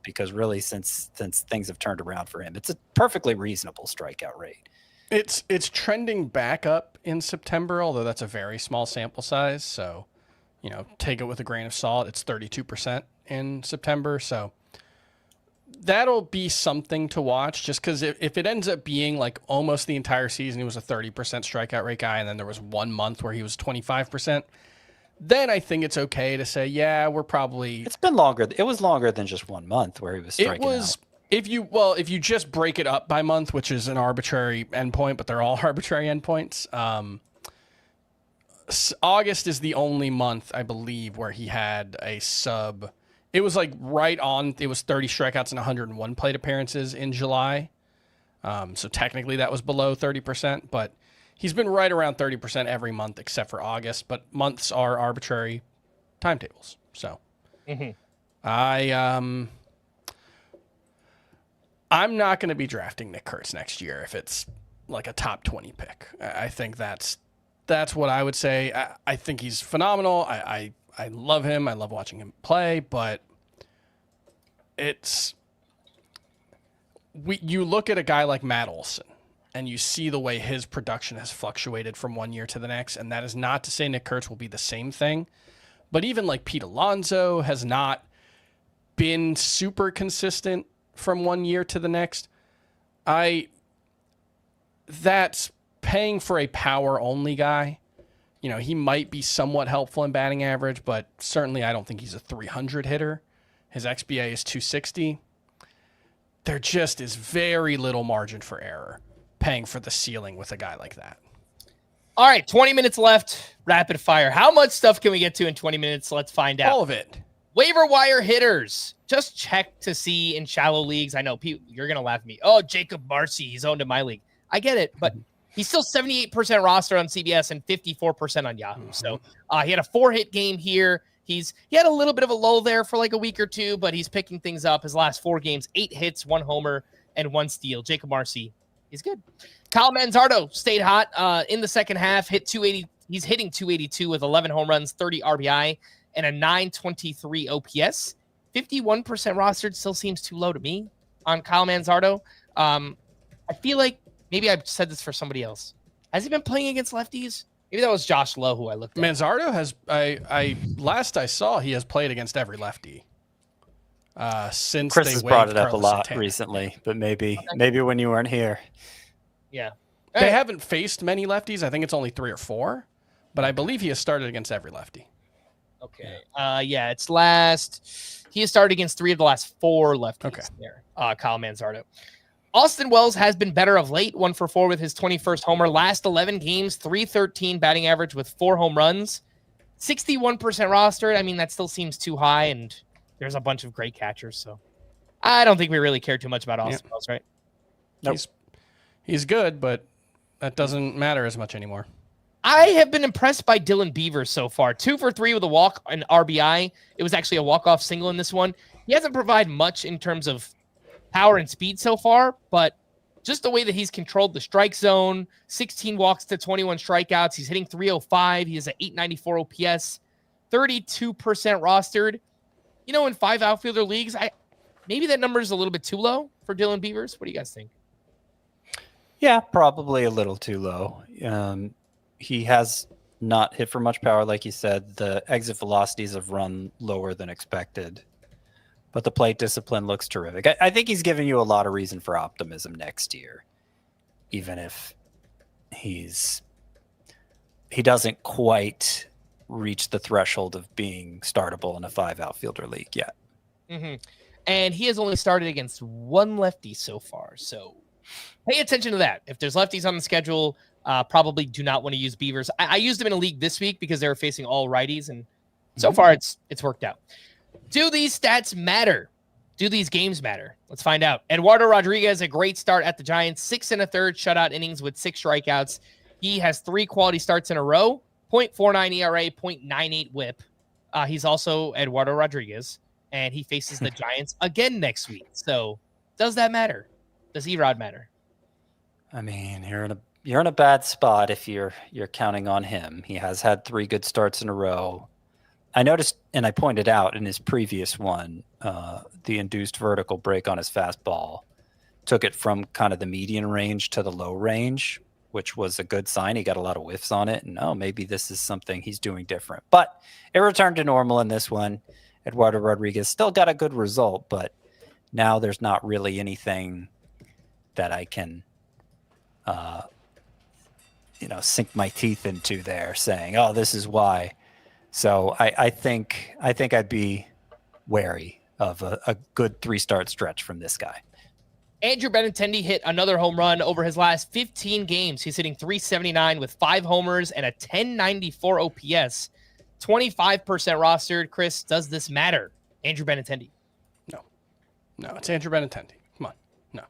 because really since things have turned around for him, it's a perfectly reasonable strikeout rate. It's trending back up in September, although that's a very small sample size. So, take it with a grain of salt. It's 32% in September. So that'll be something to watch, just because if it ends up being like almost the entire season, he was a 30% strikeout rate guy, and then there was 1 month where he was 25%. Then I think it's okay to say, yeah, we're probably. It's been longer. It was longer than just 1 month where he was striking out. If you just break it up by month, which is an arbitrary endpoint, but they're all arbitrary endpoints. August is the only month, I believe, where he had a sub. It was like right on. It was 30 strikeouts and 101 plate appearances in July. So technically that was below 30%, but he's been right around 30% every month except for August, but months are arbitrary timetables. So I'm not going to be drafting Nick Kurtz next year if it's like a top 20 pick. I think that's what I would say. I think he's phenomenal. I love him. I love watching him play, but you look at a guy like Matt Olson, and you see the way his production has fluctuated from one year to the next, and that is not to say Nick Kurtz will be the same thing, but even like Pete Alonso has not been super consistent from one year to the next. That's paying for a power only guy. You know, he might be somewhat helpful in batting average, but certainly I don't think he's a 300 hitter. His XBA is 260. There just is very little margin for error paying for the ceiling with a guy like that. All right, 20 minutes left. Rapid fire. How much stuff can we get to in 20 minutes? Let's find out. All of it. Waiver wire hitters. Just check to see in shallow leagues. I know people, you're going to laugh at me. Oh, Jacob Marcy, he's owned in my league. I get it, but he's still 78% roster on CBS and 54% on Yahoo. So he had a 4-hit game here. He had a little bit of a lull there for like a week or two, but he's picking things up. His last 4 games, 8 hits, 1 homer, and 1 steal. Jacob Marcy, he's good. Kyle Manzardo stayed hot in the second half, hit 280. He's hitting 282 with 11 home runs, 30 RBI, and a 923 OPS. 51% rostered still seems too low to me on Kyle Manzardo. I feel like maybe I've said this for somebody else. Has he been playing against lefties? Maybe that was Josh Lowe who I looked at. Manzardo has, last I saw, he has played against every lefty. Since Chris they has waived brought it up Carlos a lot Santana. recently, but maybe when you weren't here. Yeah. They haven't faced many lefties. I think it's only 3 or 4, but I believe he has started against every lefty. Okay. It's last. He has started against 3 of the last 4 lefties there. Kyle Manzardo. Austin Wells has been better of late, 1 for 4 with his 21st homer. Last 11 games, 313 batting average with 4 home runs. 61% rostered. I mean, that still seems too high, and there's a bunch of great catchers, so I don't think we really care too much about Austin Wells, right? Nope. He's good, but that doesn't matter as much anymore. I have been impressed by Dylan Beavers so far. 2 for 3 with a walk and RBI. It was actually a walk-off single in this one. He hasn't provided much in terms of power and speed so far, but just the way that he's controlled the strike zone, 16 walks to 21 strikeouts. He's hitting 305. He has an 894 OPS, 32% rostered. You know, in 5 outfielder leagues, maybe that number is a little bit too low for Dylan Beavers. What do you guys think? Yeah, probably a little too low. He has not hit for much power, like you said. The exit velocities have run lower than expected, but the plate discipline looks terrific. I think he's giving you a lot of reason for optimism next year, even if he doesn't quite reach the threshold of being startable in a 5 outfielder league yet. Mm-hmm. And he has only started against 1 lefty so far, so pay attention to that. If there's lefties on the schedule, probably do not want to use Beavers. I used him in a league this week because they were facing all righties, and so far it's worked out. Do these stats matter? Do these games matter? Let's find out. Eduardo Rodriguez, a great start at the Giants, 6 1/3 shutout innings with 6 strikeouts. He has 3 quality starts in a row, 0.49 ERA, 0.98 WHIP. He's also Eduardo Rodriguez, and he faces the Giants again next week. So does that matter? Does Erod matter? I mean, you're in a bad spot if you're counting on him. He has had 3 good starts in a row. I noticed, and I pointed out in his previous one, the induced vertical break on his fastball took it from kind of the median range to the low range, which was a good sign. He got a lot of whiffs on it, and maybe this is something he's doing different. But it returned to normal in this one. Eduardo Rodriguez still got a good result, but now there's not really anything that I can sink my teeth into there saying, oh, this is why. So I think I'd be wary of a good 3-start stretch from this guy. Andrew Benintendi hit another home run over his last 15 games. He's hitting 379 with 5 homers and a 1094 OPS, 25% rostered. Chris, does this matter? Andrew Benintendi. No, it's Andrew Benintendi. Come on. No.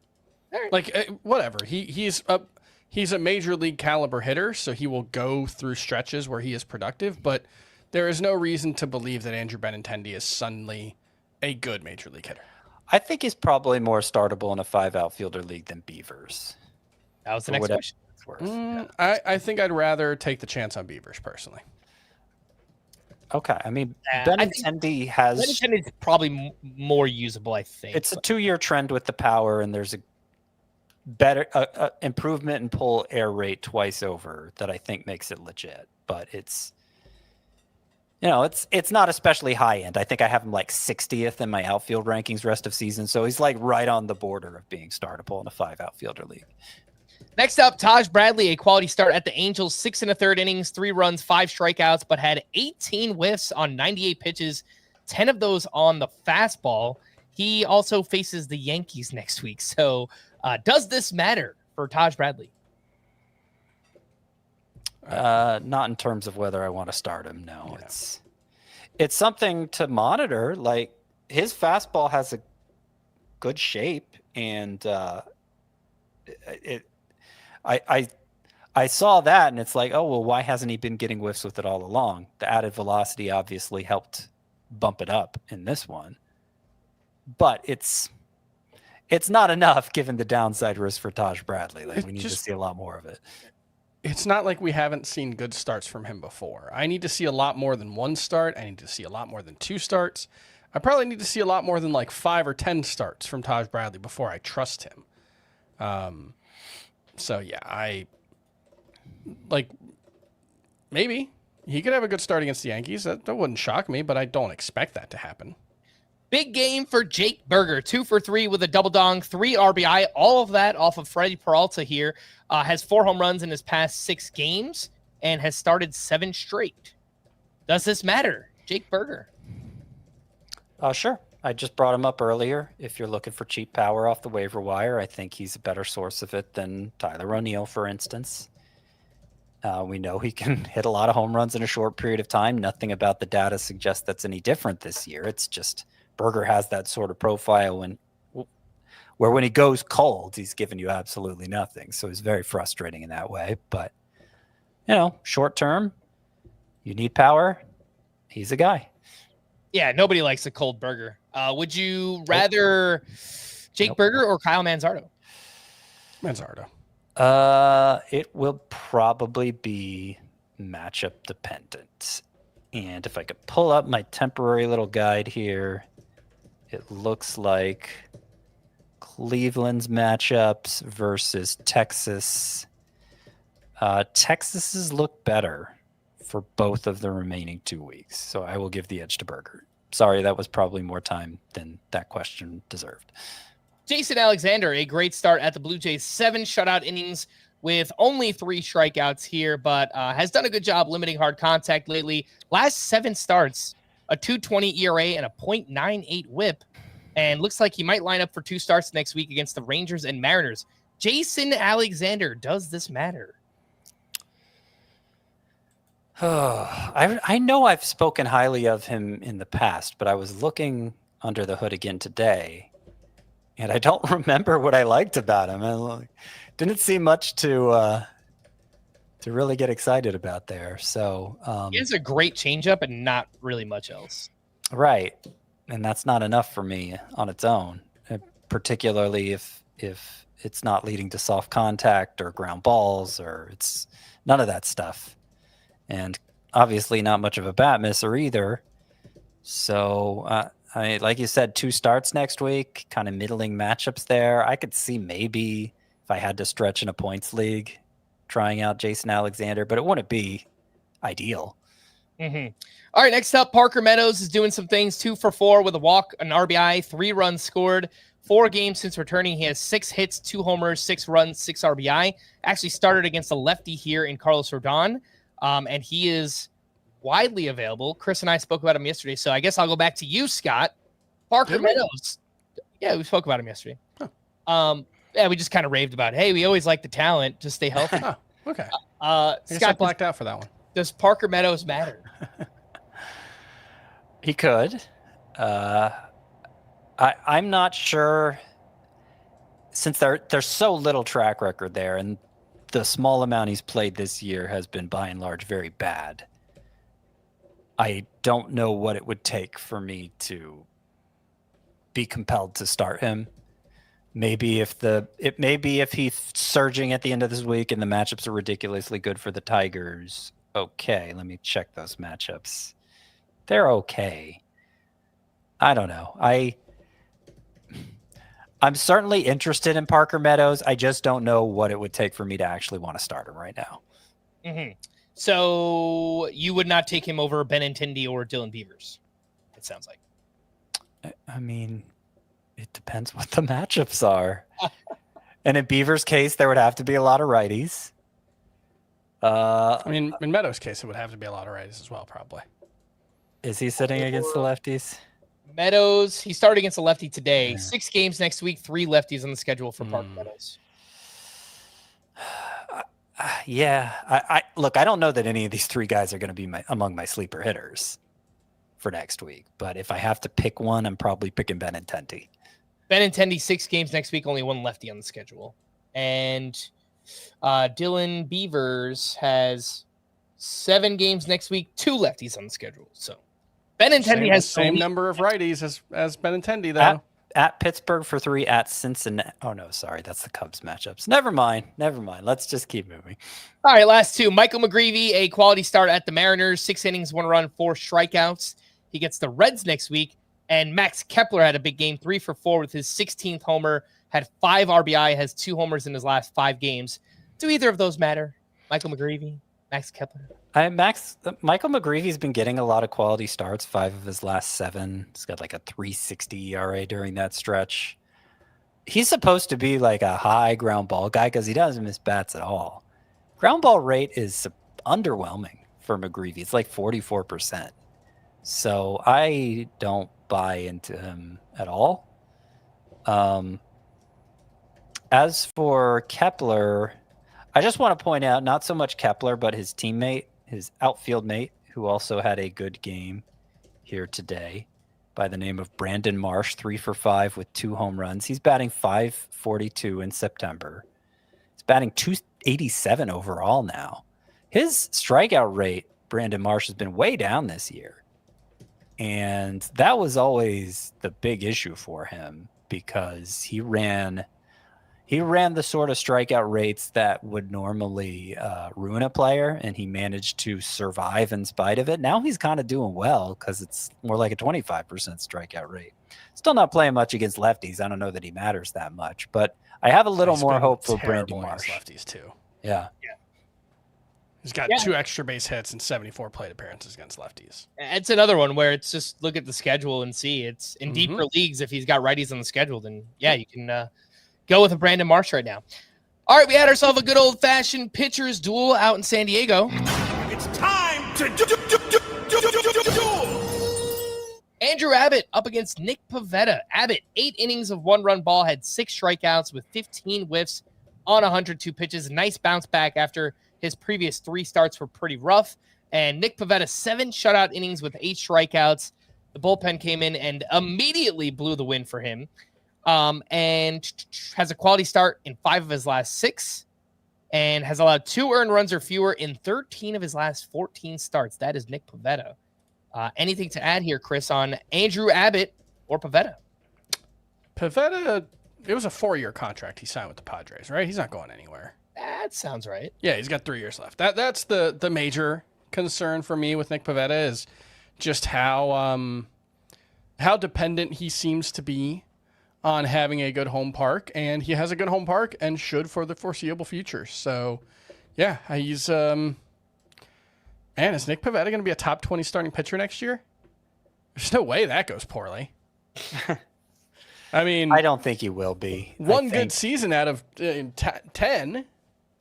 Right. Like, whatever. He's a major league caliber hitter, so he will go through stretches where he is productive, but there is no reason to believe that Andrew Benintendi is suddenly a good major league hitter. I think he's probably more startable in a 5 outfielder league than Beavers. That was the next question. I think I'd rather take the chance on Beavers personally. Okay, I mean, Benintendi Benintendi's probably more usable, I think. It's a 2-year trend with the power, and there's a better improvement in pull air rate twice over that I think makes it legit. But it's not especially high end. I think I have him like 60th in my outfield rankings rest of season. So he's like right on the border of being startable in a 5 outfielder league. Next up, Taj Bradley, a quality start at the Angels, 6 1/3 innings, 3 runs, 5 strikeouts, but had 18 whiffs on 98 pitches, 10 of those on the fastball. He also faces the Yankees next week. So does this matter for Taj Bradley? Not in terms of whether I want to start him. No, it's something to monitor. Like his fastball has a good shape, and I saw that, and it's like, oh well, why hasn't he been getting whiffs with it all along? The added velocity obviously helped bump it up in this one, but it's not enough given the downside risk for Taj Bradley. Like we need to see a lot more of it. It's not like we haven't seen good starts from him before. I need to see a lot more than 1 start. I need to see a lot more than 2 starts. I probably need to see a lot more than like 5 or 10 starts from Taj Bradley before I trust him. So yeah, I like maybe he could have a good start against the Yankees. That wouldn't shock me, but I don't expect that to happen. Big game for Jake Berger, 2 for 3 with a double dong, 3 RBI, all of that off of Freddie Peralta here. Has 4 home runs in his past 6 games and has started 7 straight. Does this matter, Jake Berger? Sure. I just brought him up earlier. If you're looking for cheap power off the waiver wire, I think he's a better source of it than Tyler O'Neill, for instance. We know he can hit a lot of home runs in a short period of time. Nothing about the data suggests that's any different this year. It's just Berger has that sort of profile where when he goes cold, he's giving you absolutely nothing. So it's very frustrating in that way. But, short term, you need power. He's a guy. Yeah, nobody likes a cold Berger. Would you rather Jake Berger or Kyle Manzardo? Manzardo. It will probably be matchup dependent. And if I could pull up my temporary little guide here, it looks like Cleveland's matchups versus Texas. Texas's look better for both of the remaining 2 weeks. So I will give the edge to Berger. Sorry, that was probably more time than that question deserved. Jason Alexander, a great start at the Blue Jays, 7 shutout innings with only 3 strikeouts here, but has done a good job limiting hard contact lately. Last 7 starts, a 2.20 ERA and a .98 whip, and looks like he might line up for 2 starts next week against the Rangers and Mariners. Jason Alexander, does this matter? I know I've spoken highly of him in the past, but I was looking under the hood again today, and I don't remember what I liked about him. I didn't see much to really get excited about there. So he has a great changeup and not really much else. Right, and that's not enough for me on its own, particularly if it's not leading to soft contact or ground balls, or it's none of that stuff. And obviously not much of a bat misser either. So, like you said, 2 starts next week, kind of middling matchups there. I could see maybe if I had to stretch in a points league, trying out Jason Alexander, but it wouldn't be ideal. Mm-hmm. All right, next up, Parker Meadows is doing some things. 2 for 4 with a walk, an RBI, 3 runs scored. 4 games since returning. He has 6 hits, 2 homers, 6 runs, 6 RBI. Actually started against a lefty here in Carlos Rodon. And he is widely available. Chris and I spoke about him yesterday, so I guess I'll go back to you, Scott. Parker Meadows. Yeah, we spoke about him yesterday. Huh. We just kind of raved about it. Hey, we always like the talent. Just stay healthy. Oh, okay. Scott, blacked out for that one. Does Parker Meadows matter? He could. I'm not sure, since there's so little track record there, and the small amount he's played this year has been by and large very bad. I don't know what it would take for me to be compelled to start him. Maybe if he's surging at the end of this week and the matchups are ridiculously good for the Tigers. Okay, let me check those matchups. They're okay. I don't know. I'm certainly interested in Parker Meadows. I just don't know what it would take for me to actually want to start him right now. Mm-hmm. So you would not take him over Benintendi or Dylan Beavers, it sounds like. I mean, it depends what the matchups are. And in Beavers' case, there would have to be a lot of righties. I mean, in Meadows' case, it would have to be a lot of righties as well, probably. Is he sitting against the lefties? Meadows, he started against a lefty today. Yeah. 6 games next week, 3 lefties on the schedule for Park Meadows. Yeah. I look, I don't know that any of these 3 guys are going to be among my sleeper hitters for next week. But if I have to pick one, I'm probably picking Benintendi. Benintendi, 6 games next week, only 1 lefty on the schedule. And Dylan Beavers has 7 games next week, 2 lefties on the schedule. So Benintendi has same number of righties as Benintendi, though. At Pittsburgh for 3, at Cincinnati. Oh, no, sorry. That's the Cubs matchups. Never mind. Let's just keep moving. All right, last 2. Michael McGreevy, a quality start at the Mariners. 6 innings, 1 run, 4 strikeouts. He gets the Reds next week. And Max Kepler had a big game, 3 for 4 with his 16th homer, had 5 RBI, has 2 homers in his last 5 games. Do either of those matter? Michael McGreevy, Max Kepler? Michael McGreevy's been getting a lot of quality starts, 5 of his last 7. He's got like a 3.60 ERA during that stretch. He's supposed to be like a high ground ball guy because he doesn't miss bats at all. Ground ball rate is underwhelming for McGreevy. It's like 44%. So I don't buy into him at all. As for Kepler, I just want to point out not so much Kepler, but his teammate, his outfield mate, who also had a good game here today by the name of Brandon Marsh, 3 for 5 with 2 home runs. He's batting .542 in September. He's batting .287 overall now. His strikeout rate, Brandon Marsh, has been way down this year. And that was always the big issue for him because he ran the sort of strikeout rates that would normally ruin a player, and he managed to survive in spite of it. Now he's kind of doing well because it's more like a 25% strikeout rate. Still not playing much against lefties. I don't know that he matters that much, but I have a little more hope for Brandon Marsh. Lefties too. Yeah. He's got 2 extra base hits and 74 plate appearances against lefties. It's another one where it's just look at the schedule and see. It's in deeper leagues. If he's got righties on the schedule, then you can go with a Brandon Marsh right now. All right, we had ourselves a good old-fashioned pitchers duel out in San Diego. It's time to duel! Andrew Abbott up against Nick Pivetta. Abbott, 8 innings of 1-run ball, had 6 strikeouts with 15 whiffs on 102 pitches. Nice bounce back after his previous 3 starts were pretty rough. And Nick Pivetta, 7 shutout innings with 8 strikeouts. The bullpen came in and immediately blew the win for him. And has a quality start in 5 of his last 6 and has allowed 2 earned runs or fewer in 13 of his last 14 starts. That is Nick Pivetta. Anything to add here, Chris, on Andrew Abbott or Pivetta? Pivetta, it was a 4-year contract he signed with the Padres, right? He's not going anywhere. That sounds right. Yeah, he's got 3 years left. That's the major concern for me with Nick Pivetta is just how dependent he seems to be on having a good home park, and he has a good home park and should for the foreseeable future. So, yeah, he's is Nick Pivetta going to be a top 20 starting pitcher next year? There's no way that goes poorly. I mean, I don't think he will be. One good season out of 10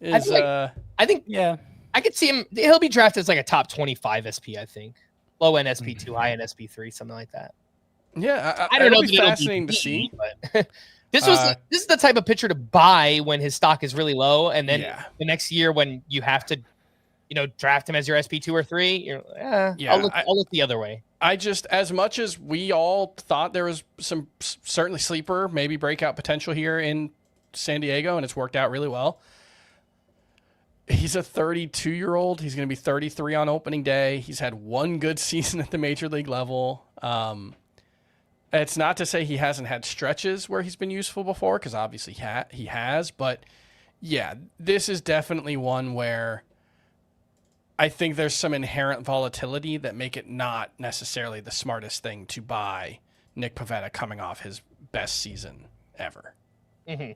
is. I think I could see him. He'll be drafted as like a top 25 SP. I think low end SP2, high end SP3, something like that. Yeah, I don't know. It'll be fascinating to see. But this is the type of pitcher to buy when his stock is really low, and then the next year when you have to, draft him as your SP2 or 3. I'll look the other way. I just, as much as we all thought there was some certainly sleeper, maybe breakout potential here in San Diego, and it's worked out really well. He's a 32-year-old. He's going to be 33 on opening day. He's had 1 good season at the major league level. It's not to say he hasn't had stretches where he's been useful before, because obviously he has. But, yeah, this is definitely one where I think there's some inherent volatility that make it not necessarily the smartest thing to buy Nick Pivetta coming off his best season ever. Mm-hmm.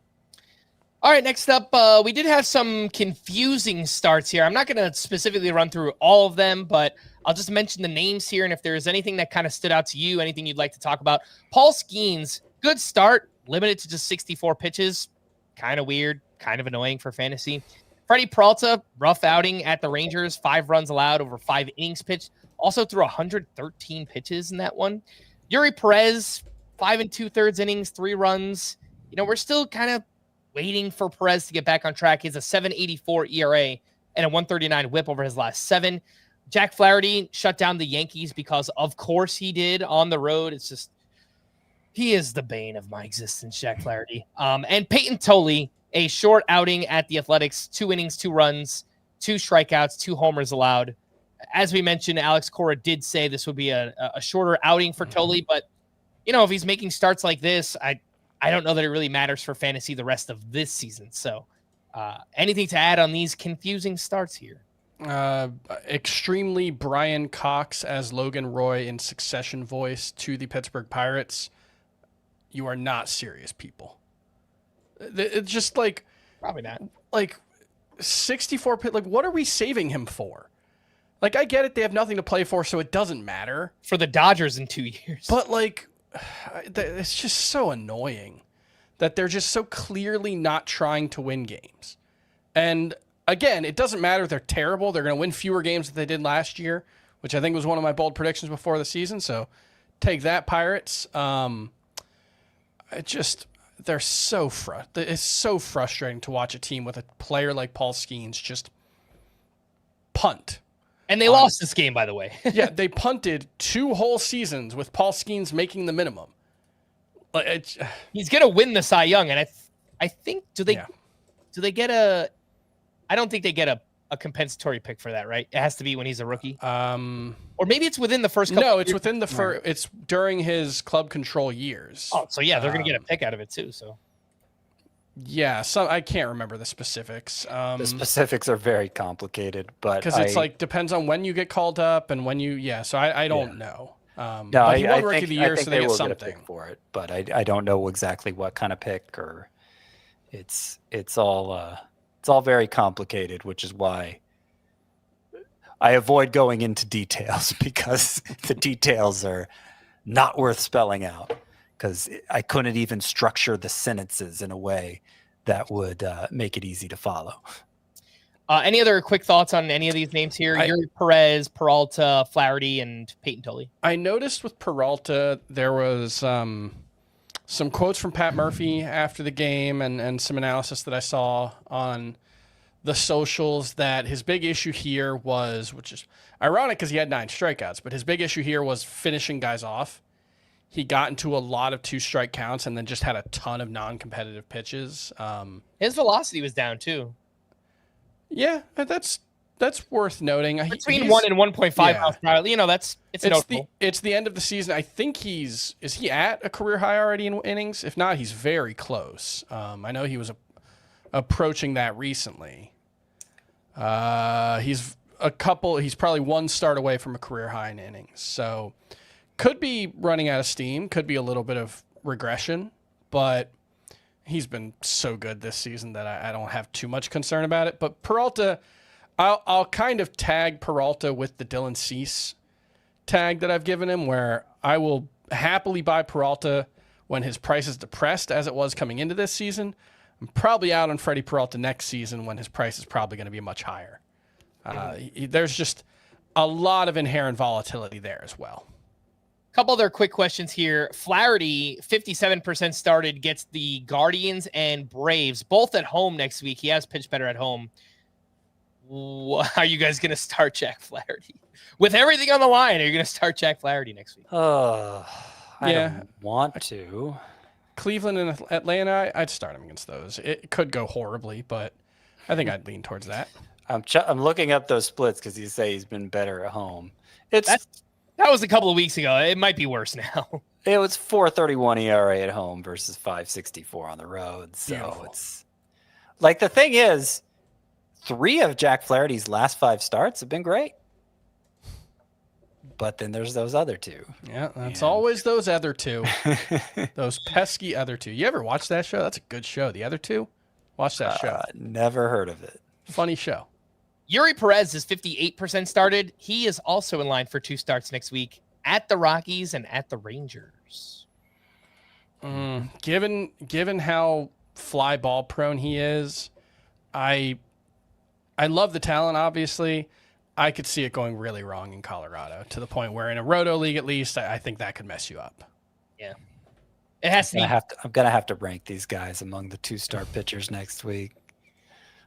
All right, next up, we did have some confusing starts here. I'm not going to specifically run through all of them, but I'll just mention the names here, and if there's anything that kind of stood out to you, anything you'd like to talk about. Paul Skeens, good start, limited to just 64 pitches. Kind of weird, kind of annoying for fantasy. Freddie Peralta, rough outing at the Rangers, 5 runs allowed over 5 innings pitched. Also threw 113 pitches in that one. Yuri Perez, 5 2/3 innings, 3 runs. We're still kind of waiting for Perez to get back on track. He has a 7.84 ERA and a 139 whip over his last 7. Jack Flaherty shut down the Yankees because, of course, he did on the road. It's just, he is the bane of my existence, Jack Flaherty. And Peyton Toley, a short outing at the Athletics, 2 innings, 2 runs, 2 strikeouts, 2 homers allowed. As we mentioned, Alex Cora did say this would be a shorter outing for Toley, but, if he's making starts like this, I don't know that it really matters for fantasy the rest of this season. So anything to add on these confusing starts here? Extremely Brian Cox as Logan Roy in Succession voice to the Pittsburgh Pirates. You are not serious, people. It's just like... Probably not. Like 64 pit. Like, what are we saving him for? Like, I get it. They have nothing to play for, so it doesn't matter. For the Dodgers in 2 years. But, like, it's just so annoying that they're just so clearly not trying to win games. And again, it doesn't matter if they're terrible. They're going to win fewer games than they did last year, which I think was one of my bold predictions before the season. So take that, Pirates. It's so frustrating to watch a team with a player like Paul Skeens just punt. And they lost this game, by the way. Yeah, they punted 2 whole seasons with Paul Skeens making the minimum. He's going to win the Cy Young, and I think do they get a? I don't think they get a compensatory pick for that, right? It has to be when he's a rookie. Or maybe it's within the first couple. No, it's within the first. It's during his club control years. Oh, so yeah, they're going to get a pick out of it too. So. Yeah, I can't remember the specifics. The specifics are very complicated, but because it's like depends on when you get called up and when you. Yeah, so I don't know. No, but he won I Rookie think, of the Year, I think so they will get something get a pick for it, but I don't know exactly what kind of pick or. It's all very complicated, which is why I avoid going into details because the details are not worth spelling out. Because I couldn't even structure the sentences in a way that would make it easy to follow. Any other quick thoughts on any of these names here? Yuri Perez, Peralta, Flaherty, and Peyton Toley. I noticed with Peralta, there was some quotes from Pat Murphy after the game and some analysis that I saw on the socials that his big issue here was, which is ironic because he had 9 strikeouts, but his big issue here was finishing guys off. He got into a lot of 2-strike counts and then just had a ton of non-competitive pitches. His velocity was down too. Yeah, that's worth noting. Between 1 and 1.5 miles per hour, it's notable. It's the end of the season. I think is he at a career high already in innings? If not, he's very close. I know he was approaching that recently. He's probably 1 start away from a career high in innings. So. Could be running out of steam, could be a little bit of regression, but he's been so good this season that I don't have too much concern about it. But Peralta, I'll kind of tag Peralta with the Dylan Cease tag that I've given him, where I will happily buy Peralta when his price is depressed, as it was coming into this season. I'm probably out on Freddie Peralta next season when his price is probably going to be much higher. There's just a lot of inherent volatility there as well. Couple other quick questions here. Flaherty, 57% started, gets the Guardians and Braves, both at home next week. He has pitched better at home. Are you guys going to start Jack Flaherty? With everything on the line, are you going to start Jack Flaherty next week? I don't want to. Cleveland and Atlanta, I'd start him against those. It could go horribly, but I think I'd lean towards that. I'm looking up those splits because you say he's been better at home. That was a couple of weeks ago. It might be worse now. It was 4.31 ERA at home versus 5.64 on the road. So Beautiful. It's like the thing is, 3 of Jack Flaherty's last 5 starts have been great. But then there's those other 2. Yeah, that's always those other 2. Those pesky other 2. You ever watch that show? That's a good show. The other 2? Watch that show. Never heard of it. Funny show. Yuri Perez is 58% started. He is also in line for 2 starts next week at the Rockies and at the Rangers. Given how fly ball prone he is, I love the talent, obviously. I could see it going really wrong in Colorado to the point where in a roto league, at least, I think that could mess you up. Yeah. It has to be. I'm going to have to rank these guys among the 2-star pitchers next week.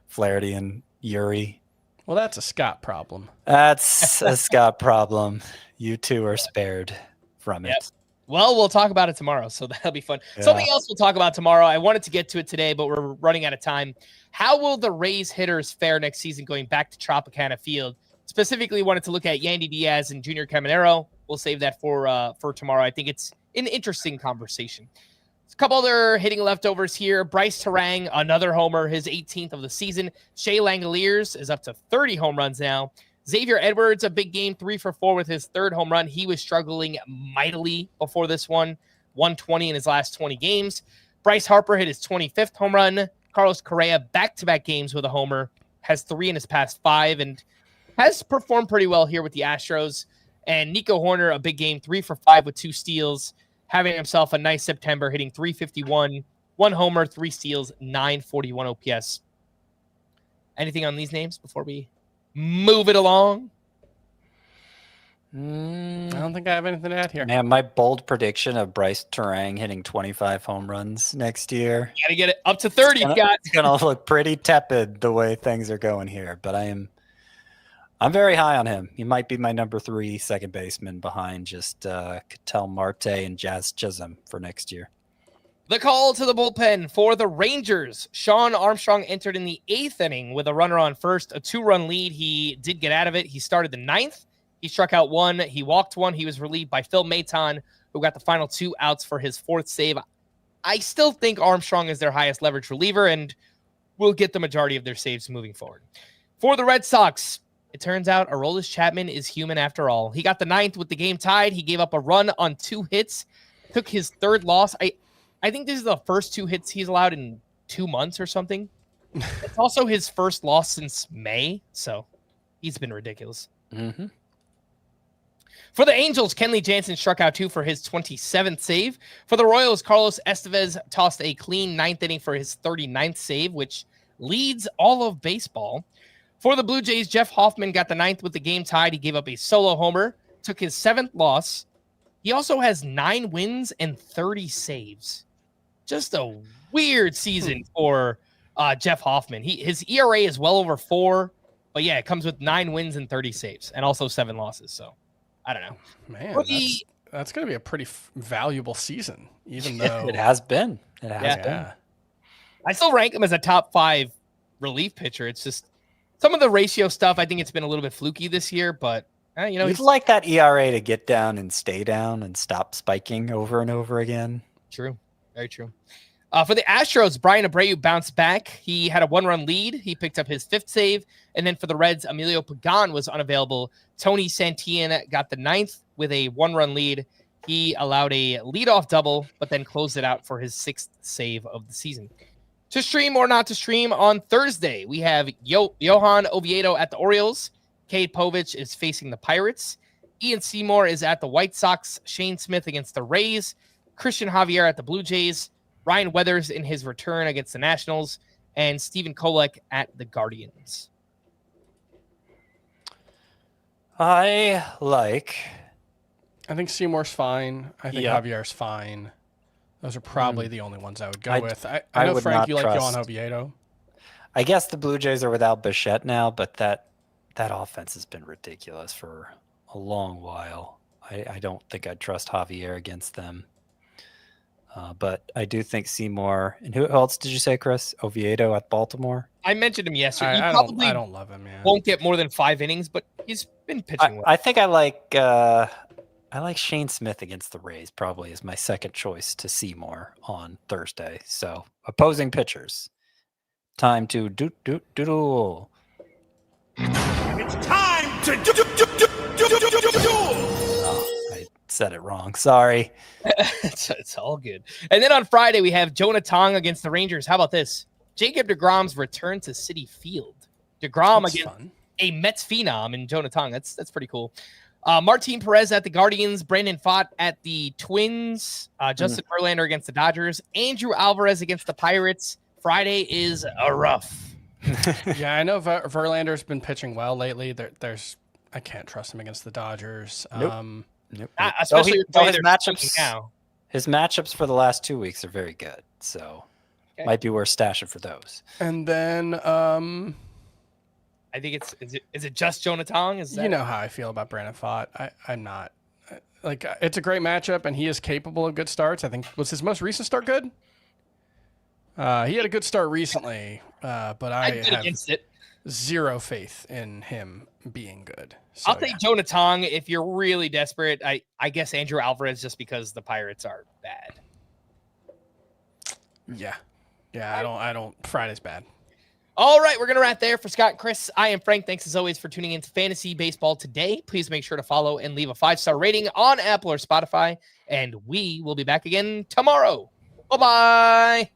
Flaherty and Yuri. Well, that's a Scott problem. That's a Scott problem. You two are spared from it. Yep. Well, we'll talk about it tomorrow, so that'll be fun. Yeah. Something else we'll talk about tomorrow. I wanted to get to it today, but we're running out of time. How will the Rays hitters fare next season going back to Tropicana Field? Specifically, wanted to look at Yandy Diaz and Junior Caminero. We'll save that for tomorrow. I think it's an interesting conversation. A couple other hitting leftovers here. Bryce Terang, another homer, his 18th of the season. Shea Langoliers is up to 30 home runs now. Xavier Edwards, a big game, 3 for 4 with his 3rd home run. He was struggling mightily before this one, 120 in his last 20 games. Bryce Harper hit his 25th home run. Carlos Correa, back-to-back games with a homer, has 3 in his past 5, and has performed pretty well here with the Astros. And Nico Horner, a big game, 3 for 5 with 2 steals, having himself a nice September, hitting 351, 1 homer, 3 steals, 941 OPS. Anything on these names before we move it along? I don't think I have anything to add here. Man, my bold prediction of Bryce Terang hitting 25 home runs next year. You got to get it up to 30, Scott. It's going to look pretty tepid the way things are going here, but I'm very high on him. He might be my number 3 second baseman behind just Ketel Marte and Jazz Chisholm for next year. The call to the bullpen for the Rangers. Sean Armstrong entered in the 8th inning with a runner on first, a 2-run lead. He did get out of it. He started the 9th. He struck out 1. He walked 1. He was relieved by Phil Maton, who got the final 2 outs for his 4th save. I still think Armstrong is their highest leverage reliever and will get the majority of their saves moving forward. For the Red Sox, it turns out Aroldis Chapman is human after all. He got the 9th with the game tied. He gave up a run on 2 hits, took his 3rd loss. I think this is the first 2 hits he's allowed in 2 months or something. It's also his first loss since May, so he's been ridiculous. Mm-hmm. For the Angels, Kenley Jansen struck out 2 for his 27th save. For the Royals, Carlos Estevez tossed a clean 9th inning for his 39th save, which leads all of baseball. For the Blue Jays, Jeff Hoffman got the 9th with the game tied. He gave up a solo homer, took his 7th loss. He also has 9 wins and 30 saves. Just a weird season for Jeff Hoffman. His ERA is well over 4, but yeah, it comes with 9 wins and 30 saves and also 7 losses. So I don't know. Man, that's going to be a pretty valuable season, even though It has been. It has been. yeah. I still rank him as a top 5 relief pitcher. It's just some of the ratio stuff. I think it's been a little bit fluky this year, but You'd like that ERA to get down and stay down and stop spiking over and over again. True. Very true. For the Astros, Brian Abreu bounced back. He had a 1-run lead. He picked up his 5th save. And then for the Reds, Emilio Pagan was unavailable. Tony Santillan got the 9th with a 1-run lead. He allowed a leadoff double, but then closed it out for his 6th save of the season. To stream or not to stream on Thursday, we have Johan Oviedo at the Orioles. Cade Povich is facing the Pirates. Ian Seymour is at the White Sox. Shane Smith against the Rays. Christian Javier at the Blue Jays. Ryan Weathers in his return against the Nationals. And Stephen Kolek at the Guardians. I think Seymour's fine. I think Yeah. Javier's fine. Those are probably the only ones I would go I- with. I I know, would Frank, not you like trust- Johan Oviedo. I guess the Blue Jays are without Bichette now, but that offense has been ridiculous for a long while. I don't think I'd trust Javier against them. But I do think Seymour, and who else did you say, Chris? Oviedo at Baltimore? I mentioned him yesterday. I don't love him, man. Won't get more than 5 innings, but he's been pitching well. I think I like Shane Smith against the Rays probably is my second choice to Seymour on Thursday. So opposing pitchers. Time to doodle. It's time to I said it wrong. Sorry. It's all good. And then on Friday, we have Jonah Tong against the Rangers. How about this? Jacob deGrom's return to Citi Field. DeGrom That's against fun. a Mets phenom in Jonah Tong. That's pretty cool. Martin Perez at the Guardians, Brandon Pfaadt at the Twins, Justin Verlander against the Dodgers, Andrew Alvarez against the Pirates. Friday is a rough. Yeah, I know Verlander's been pitching well lately. I can't trust him against the Dodgers. Nope. Especially with the way his they're matchups swinging now. His matchups for the last 2 weeks are very good, so might be worth stashing for those. And then I think is it just Jonah Tong? Is that you know how I feel about Brandon Pfaadt. I'm not like it's a great matchup, and he is capable of good starts. I think was his most recent start good. He had a good start recently, but I have against it. zero faith in him being good. So, I'll take Jonah Tong if you're really desperate. I guess Andrew Alvarez just because the Pirates are bad. Yeah. I don't. Friday's bad. All right, we're going to wrap there. For Scott and Chris, I am Frank. Thanks as always for tuning in to Fantasy Baseball today. Please make sure to follow and leave a 5-star rating on Apple or Spotify. And we will be back again tomorrow. Bye-bye.